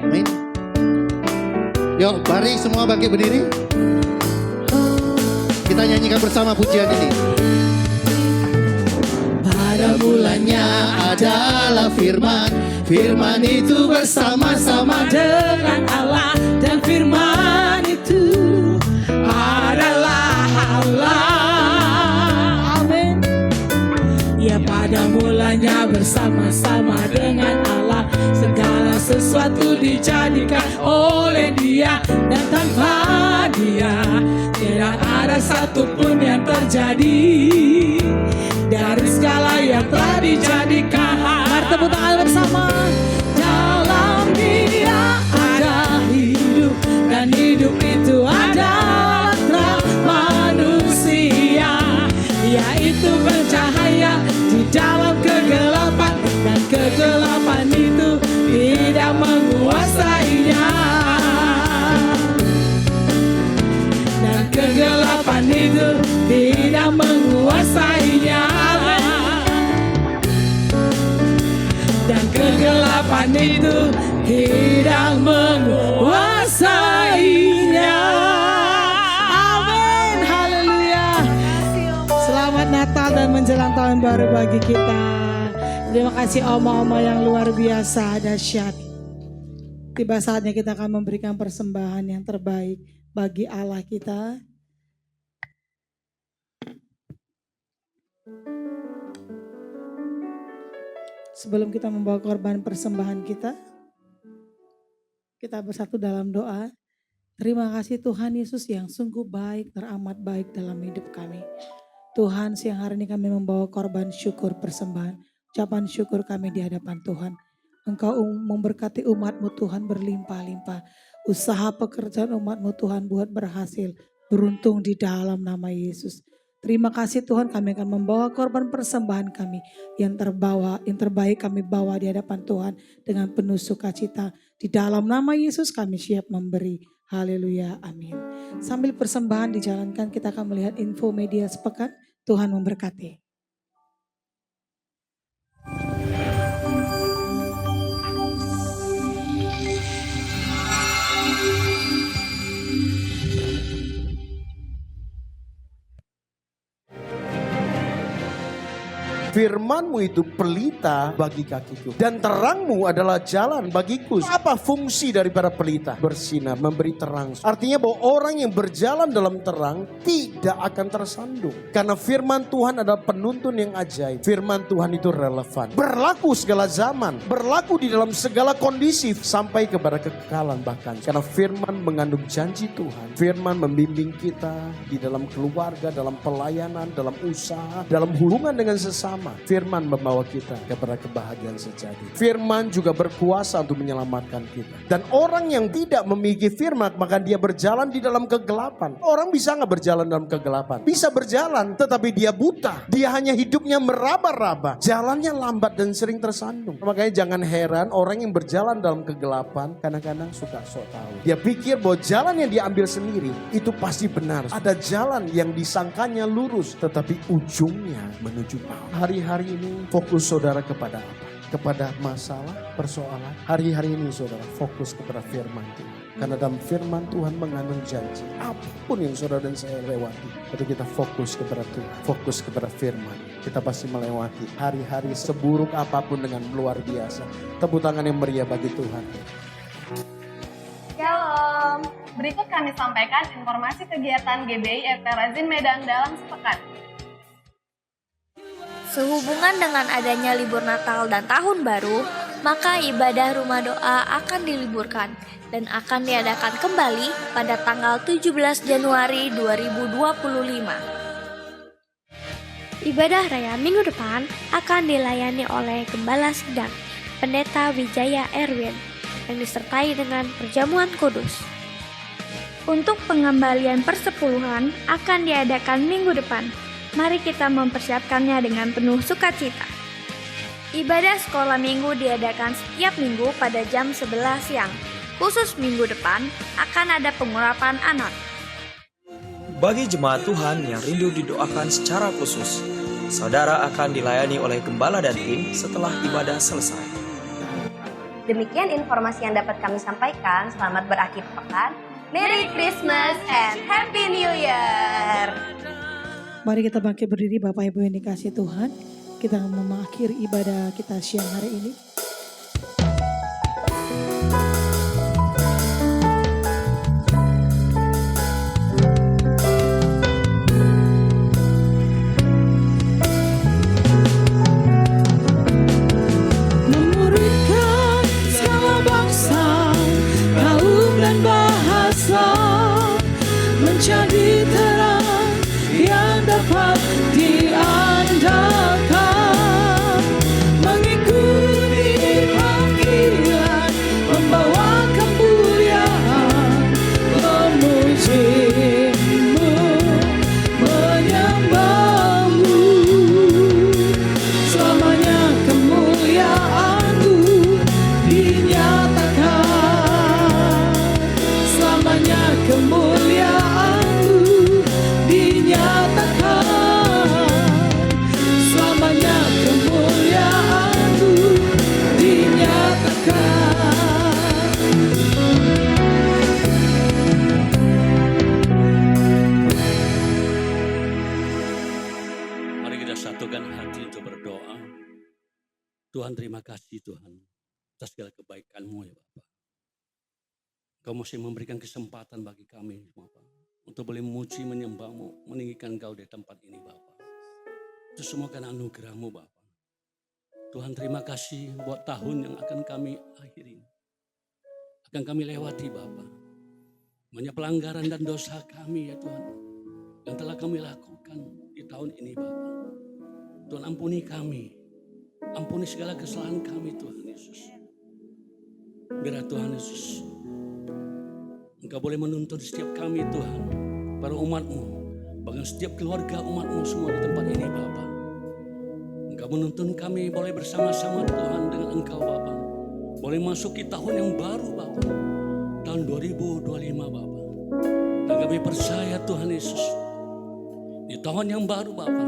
Speaker 3: Amin. Yuk, mari semua bangkit berdiri. Kita nyanyikan bersama pujian ini. Pada mulanya adalah firman, firman itu bersama-sama
Speaker 2: dengan Allah, dan firman itu adalah Allah. Amin. Ya, pada mulanya bersama-sama dengan Allah, segala sesuatu dijadikan oleh Dia, dan tanpa Dia tidak ada satupun yang terjadi. Dari segala yang telah dijadikan, mari tepuk tangan bersama. Dalam Dia ada hidup, dan hidup itu adalah terang manusia, yaitu bercahaya di dalam kegelapan, dan kegelapan itu tidak menguasainya. Dan kegelapan itu tidak menguasainya. Dan kegelapan itu tidak menguasainya. Amin. Haleluya. Selamat Natal dan menjelang tahun baru bagi kita. Terima kasih oma-oma yang luar biasa, dahsyat. Tiba saatnya kita akan memberikan persembahan yang terbaik bagi Allah kita. Sebelum kita membawa korban persembahan kita bersatu dalam doa. Terima kasih Tuhan Yesus yang sungguh baik, teramat baik dalam hidup kami. Tuhan, siang hari ini kami membawa korban syukur persembahan, ucapan syukur kami di hadapan Tuhan. Engkau memberkati umat-Mu Tuhan berlimpah-limpah. Usaha pekerjaan umat-Mu Tuhan buat berhasil, beruntung di dalam nama Yesus. Terima kasih Tuhan, kami akan membawa korban persembahan kami yang terbaik kami bawa di hadapan Tuhan dengan penuh sukacita. Di dalam nama Yesus kami siap memberi. Haleluya, amin. Sambil persembahan dijalankan, kita akan melihat info media sepekan. Tuhan memberkati.
Speaker 6: Firman-Mu itu pelita bagi kakiku, dan terang-Mu adalah jalan bagiku. Apa fungsi daripada pelita? Bersinar, memberi terang. Artinya bahwa orang yang berjalan dalam terang tidak akan tersandung. Karena firman Tuhan adalah penuntun yang ajaib. Firman Tuhan itu relevan, berlaku segala zaman, berlaku di dalam segala kondisi sampai kepada kekekalan bahkan. Karena firman mengandung janji Tuhan. Firman membimbing kita di dalam keluarga, dalam pelayanan, dalam usaha, dalam hubungan dengan sesama. sama. Firman membawa kita kepada kebahagiaan sejati. Firman juga berkuasa untuk menyelamatkan kita. Dan orang yang tidak memiliki firman, maka dia berjalan di dalam kegelapan. Orang bisa nggak berjalan dalam kegelapan? Bisa berjalan, tetapi dia buta. Dia hanya hidupnya meraba-raba. Jalannya lambat dan sering tersandung. Makanya jangan heran orang yang berjalan dalam kegelapan kadang-kadang suka sok tahu. Dia pikir bahwa jalan yang dia ambil sendiri itu pasti benar. Ada jalan yang disangkanya lurus, tetapi ujungnya menuju maut. Hari-hari ini fokus saudara kepada apa? Kepada masalah, persoalan. Hari-hari ini saudara fokus kepada firman Tuhan. Karena dalam firman Tuhan mengandung janji. Apapun yang saudara dan saya lewati, tapi kita fokus kepada Tuhan. Fokus kepada firman. Kita pasti melewati hari-hari seburuk apapun dengan luar biasa. Tepuk tangan yang meriah bagi Tuhan.
Speaker 7: Shalom. Berikut kami sampaikan informasi kegiatan GBI FT Razin Medan dalam sepekan.
Speaker 8: Sehubungan dengan adanya libur Natal dan Tahun Baru, maka ibadah rumah doa akan diliburkan dan akan diadakan kembali pada tanggal 17 Januari 2025. Ibadah raya minggu depan akan dilayani oleh Gembala Sidang, Pendeta Wijaya Erwin, yang disertai dengan perjamuan kudus. Untuk pengembalian persepuluhan akan diadakan minggu depan. Mari kita mempersiapkannya dengan penuh sukacita. Ibadah sekolah minggu diadakan setiap minggu pada jam 11 siang. Khusus minggu depan akan ada pengurapan anak.
Speaker 9: Bagi jemaat Tuhan yang rindu didoakan secara khusus, saudara akan dilayani oleh gembala dan tim setelah ibadah selesai.
Speaker 7: Demikian informasi yang dapat kami sampaikan. Selamat berakhir pekan. Merry Christmas and Happy New Year.
Speaker 1: Mari kita bangkit berdiri Bapak Ibu yang dikasihi Tuhan. Kita mengakhiri ibadah kita siang hari ini.
Speaker 2: Memuridkan segala bangsa, kaum dan bahasa, menjadi terang yang dapat diandalkan, mengikuti panggilan, membawa kemuliaan, memujimu, menyembahmu, selamanya kemuliaanmu dinyatakan, selamanya kemuliaanmu dinyatakan, selamanya kemuliaanmu dinyatakan.
Speaker 10: Mari kita satukan hati untuk berdoa. Tuhan, terima kasih Tuhan atas segala kebaikan-Mu ya Bapak. Kau masih memberikan kesempatan bagi kami Bapak untuk boleh memuji, menyembah-Mu, meninggikan Kau di tempat ini Bapak. Itu semua karena anugerah-Mu Bapak. Tuhan, terima kasih buat tahun yang akan kami akhiri, akan kami lewati Bapak. Banyak pelanggaran dan dosa kami ya Tuhan yang telah kami lakukan di tahun ini Bapak. Tuhan, ampuni kami, ampuni segala kesalahan kami Tuhan Yesus. Biar Tuhan Yesus, Engkau boleh menuntun setiap kami Tuhan, para umat-Mu, bahkan setiap keluarga umat-Mu semua di tempat ini Bapa. Engkau menuntun kami boleh bersama-sama Tuhan dengan Engkau Bapa, boleh masuki tahun yang baru Bapa, tahun 2025 Bapa. Dan kami percaya Tuhan Yesus, di tahun yang baru Bapa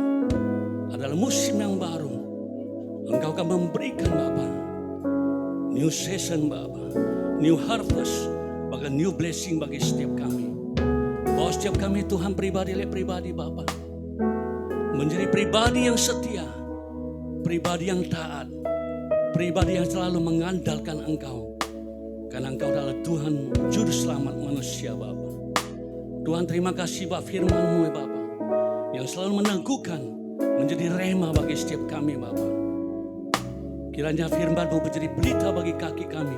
Speaker 10: adalah musim yang baru. Engkau akan memberikan Bapa new season Bapa, new harvest, bahkan new blessing bagi setiap kami. Bahwa setiap kami Tuhan pribadi Bapa menjadi pribadi yang setia, pribadi yang taat, pribadi yang selalu mengandalkan Engkau. Karena Engkau adalah Tuhan Juru Selamat manusia Bapa. Tuhan, terima kasih Bapak firman-Mu ya Bapa, yang selalu meneguhkan menjadi rema bagi setiap kami Bapa. Kiranya firman-Mu menjadi berita bagi kaki kami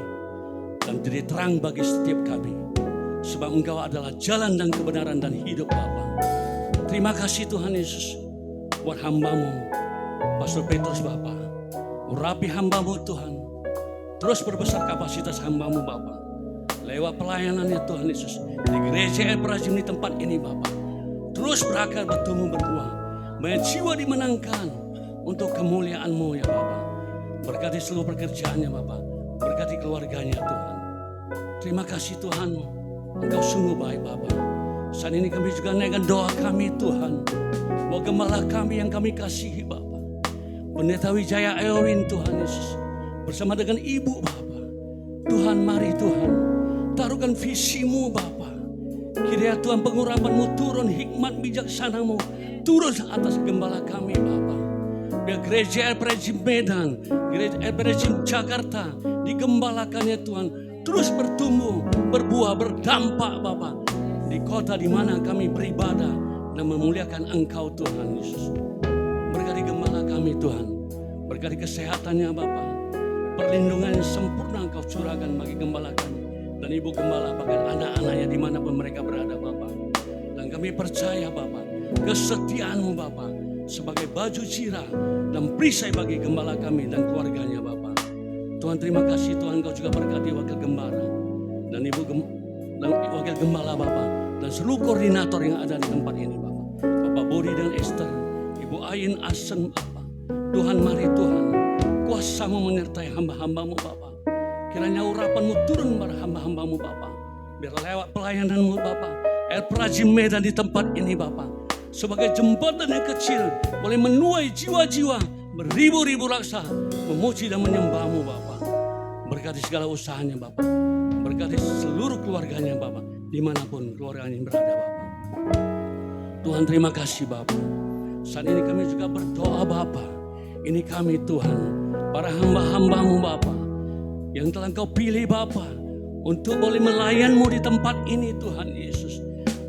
Speaker 10: dan menjadi terang bagi setiap kami. Sebab Engkau adalah jalan dan kebenaran dan hidup Bapa. Terima kasih Tuhan Yesus buat hamba-Mu Pastor Petrus Bapa, urapi hamba-Mu Tuhan, terus berbesar kapasitas hamba-Mu Bapa, lewat pelayanannya Tuhan Yesus, di gereja Ebrahim di tempat ini Bapa, terus berakar bertumbuh berbuah, banyak jiwa dimenangkan untuk kemuliaan-Mu ya Bapa. Berkati seluruh pekerjaannya Bapa, berkati keluarganya Tuhan. Terima kasih Tuhan, Engkau sungguh baik Bapa. Saat ini kami juga naikkan doa kami Tuhan, bahwa gembala kami yang kami kasihi Bapa, Pendeta Wijaya Erwin Tuhan Yesus, bersama dengan Ibu Bapa. Tuhan mari Tuhan, taruhkan visi-Mu Bapa. Kiranya Tuhan pengurapan-Mu turun, hikmat bijaksana-Mu turun atas gembala kami Bapa. Biar gereja Ebrahim Medan, gereja Ebrahim Jakarta digembalakannya Tuhan, terus bertumbuh, berbuah, berdampak Bapa, di kota di mana kami beribadah dan memuliakan Engkau Tuhan Yesus. Berkati gembala kami Tuhan, berkati kesehatannya Bapa, perlindungan yang sempurna Engkau curahkan bagi gembala kami dan Ibu Gembala, bahkan anak-anaknya dimanapun mereka berada Bapa. Dan kami percaya Bapa, kesetiaan-Mu Bapa sebagai baju zirah dan perisai bagi gembala kami dan keluarganya Bapa. Tuhan terima kasih Tuhan, Engkau juga berkati wakil gembala dan wakil gembala Bapa, dan seluruh koordinator yang ada di tempat ini Bapa. Bapak Bodi dan Esther, Ibu Ain Asen Bapa. Tuhan mari Tuhan, kuasa-Mu menyertai hamba-hamba-Mu Bapa. Kiranya urapan-Mu turun pada hamba-hamba-Mu Bapa. Biar lewat pelayanan-Mu Bapa, Ebrahim Medan di tempat ini Bapa, sebagai jembatan yang kecil boleh menuai jiwa-jiwa beribu-ribu raksa memuji dan menyembah-Mu Bapa. Berkati segala usahanya Bapa, berkati seluruh keluarganya Bapa, dimanapun keluarganya berada Bapa. Tuhan terima kasih Bapa. Saat ini kami juga berdoa Bapa, ini kami Tuhan, para hamba-hamba-Mu Bapa, yang telah Engkau pilih Bapa untuk boleh melayan-Mu di tempat ini Tuhan Yesus.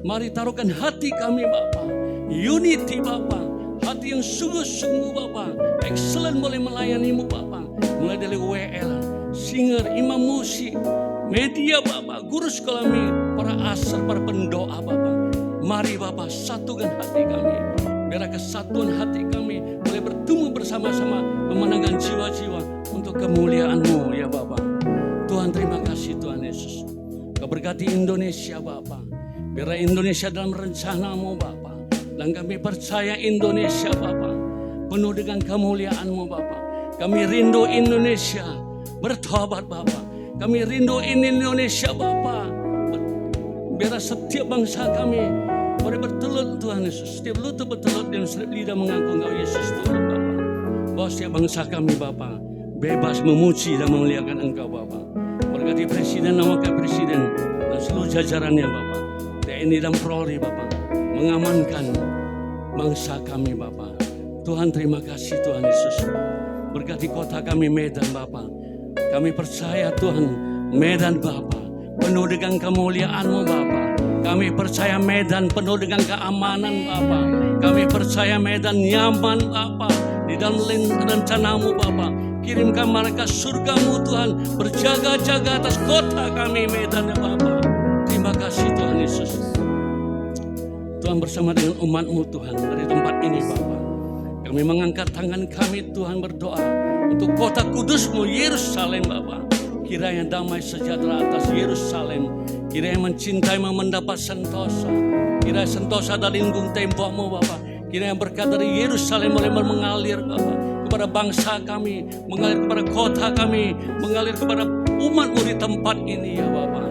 Speaker 10: Mari taruhkan hati kami Bapa, unity Bapa, hati yang sungguh-sungguh Bapa, excellent boleh melayani-Mu Bapa. Mulai dari WL, singer, imam musik, media Bapa, guru sekolah para asar, para pendoa Bapa. Mari Bapa, satukan hati kami. Biar kesatuan hati kami boleh bertumbuh bersama-sama, memenangkan jiwa-jiwa untuk kemuliaan-Mu ya Bapa. Tuhan terima kasih Tuhan Yesus. Kau berkati Indonesia Bapa. Biar Indonesia dalam rencana-Mu Bapa. Dan kami percaya Indonesia Bapa penuh dengan kemuliaan-Mu Bapa. Kami rindu Indonesia bertobat Bapa. Kami rindu Indonesia Bapa. Biar setiap bangsa kami boleh bertelut Tuhan Yesus. Setiap lutut bertelut dan setiap lidah mengaku Engkau Yesus Tuhan Bapa. Bahwa setiap bangsa kami Bapa bebas memuji dan memuliakan Engkau Bapa. Berkati Presiden dan Wakil Presiden dan seluruh jajarannya Bapa, TNI dan Polri Bapa, mengamankan bangsa kami Bapa. Tuhan terima kasih Tuhan Yesus. Berkati kota kami Medan Bapa. Kami percaya Tuhan, Medan Bapa penuh dengan kemuliaan-Mu Bapa. Kami percaya Medan penuh dengan keamanan Bapa. Kami percaya Medan nyaman Bapa. Di dalam rencana-Mu Bapa, kirimkan mereka surga-Mu Tuhan, berjaga-jaga atas kota kami Medan ya Bapa. Terima kasih Tuhan Yesus. Tuhan bersama dengan umat-Mu Tuhan dari tempat ini Bapa. Kami mengangkat tangan kami Tuhan berdoa untuk kota kudus-Mu Yerusalem Bapa. Kiranya damai sejahtera atas Yerusalem. Kiranya mencintai-Mu mendapat sentosa. Kiranya sentosa dari lingkung tembok-Mu Bapa. Kiranya berkat dari Yerusalem boleh mengalir Bapa kepada bangsa kami, mengalir kepada kota kami, mengalir kepada umat-Mu di tempat ini ya Bapa.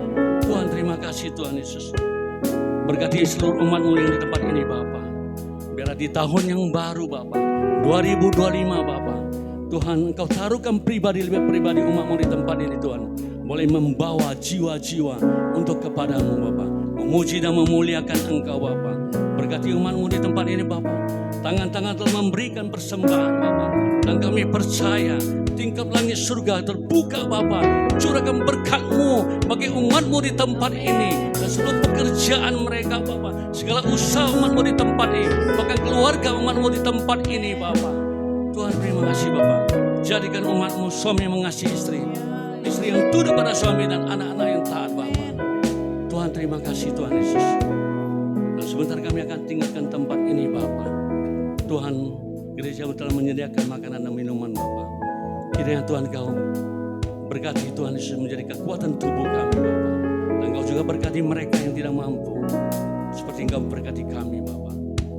Speaker 10: Tuhan terima kasih Tuhan Yesus. Berkati seluruh umat-Mu yang di tempat ini Bapa. Biar di tahun yang baru Bapa, 2025 Bapa, Tuhan Engkau taruhkan pribadi umat-Mu di tempat ini Tuhan, boleh membawa jiwa-jiwa untuk kepadamu Bapa, memuji dan memuliakan Engkau Bapa. Berkati umat-Mu di tempat ini Bapa, tangan-tangan telah memberikan persembahan Bapa, dan kami percaya tingkap langit surga terbuka Bapa, curahkan berkat-Mu bagi umat-Mu di tempat ini dan seluruh pekerjaan mereka Bapa, segala usaha umat-Mu di tempat ini, bahkan keluarga umat-Mu di tempat ini Bapa. Tuhan terima kasih Bapa. Jadikan umat-Mu suami mengasihi istri, istri yang tunduk pada suami dan anak-anak yang taat Bapa. Tuhan terima kasih Tuhan Yesus. Dan sebentar kami akan tinggalkan tempat ini Bapa. Tuhan Gereja telah menyediakan makanan dan minuman Bapak. Kiranya Tuhan Kau berkati Tuhan Yesus menjadi kekuatan tubuh kami Bapak. Dan Kau juga berkati mereka yang tidak mampu. Seperti Engkau berkati kami Bapak.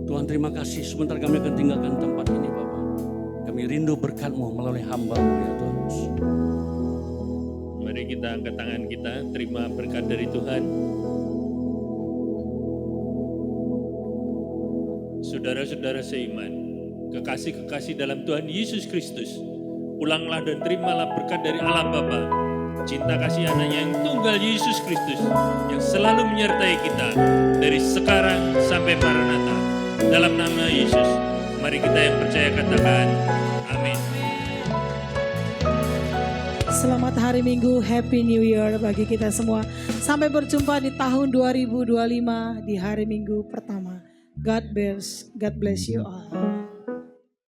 Speaker 10: Tuhan terima kasih, sebentar kami akan tinggalkan tempat ini Bapak. Kami rindu berkat-Mu melalui hamba-Mu ya Tuhan Yesus.
Speaker 11: Mari kita angkat tangan kita, terima berkat dari Tuhan. Saudara-saudara seiman, kekasih-kekasih dalam Tuhan Yesus Kristus, pulanglah dan terimalah berkat dari Allah Bapa, cinta kasih anaknya yang tunggal Yesus Kristus, yang selalu menyertai kita dari sekarang sampai Maranatha. Dalam nama Yesus, mari kita yang percaya katakan, amin.
Speaker 2: Selamat hari Minggu, Happy New Year bagi kita semua. Sampai berjumpa di tahun 2025 di hari Minggu pertama. God bless you all.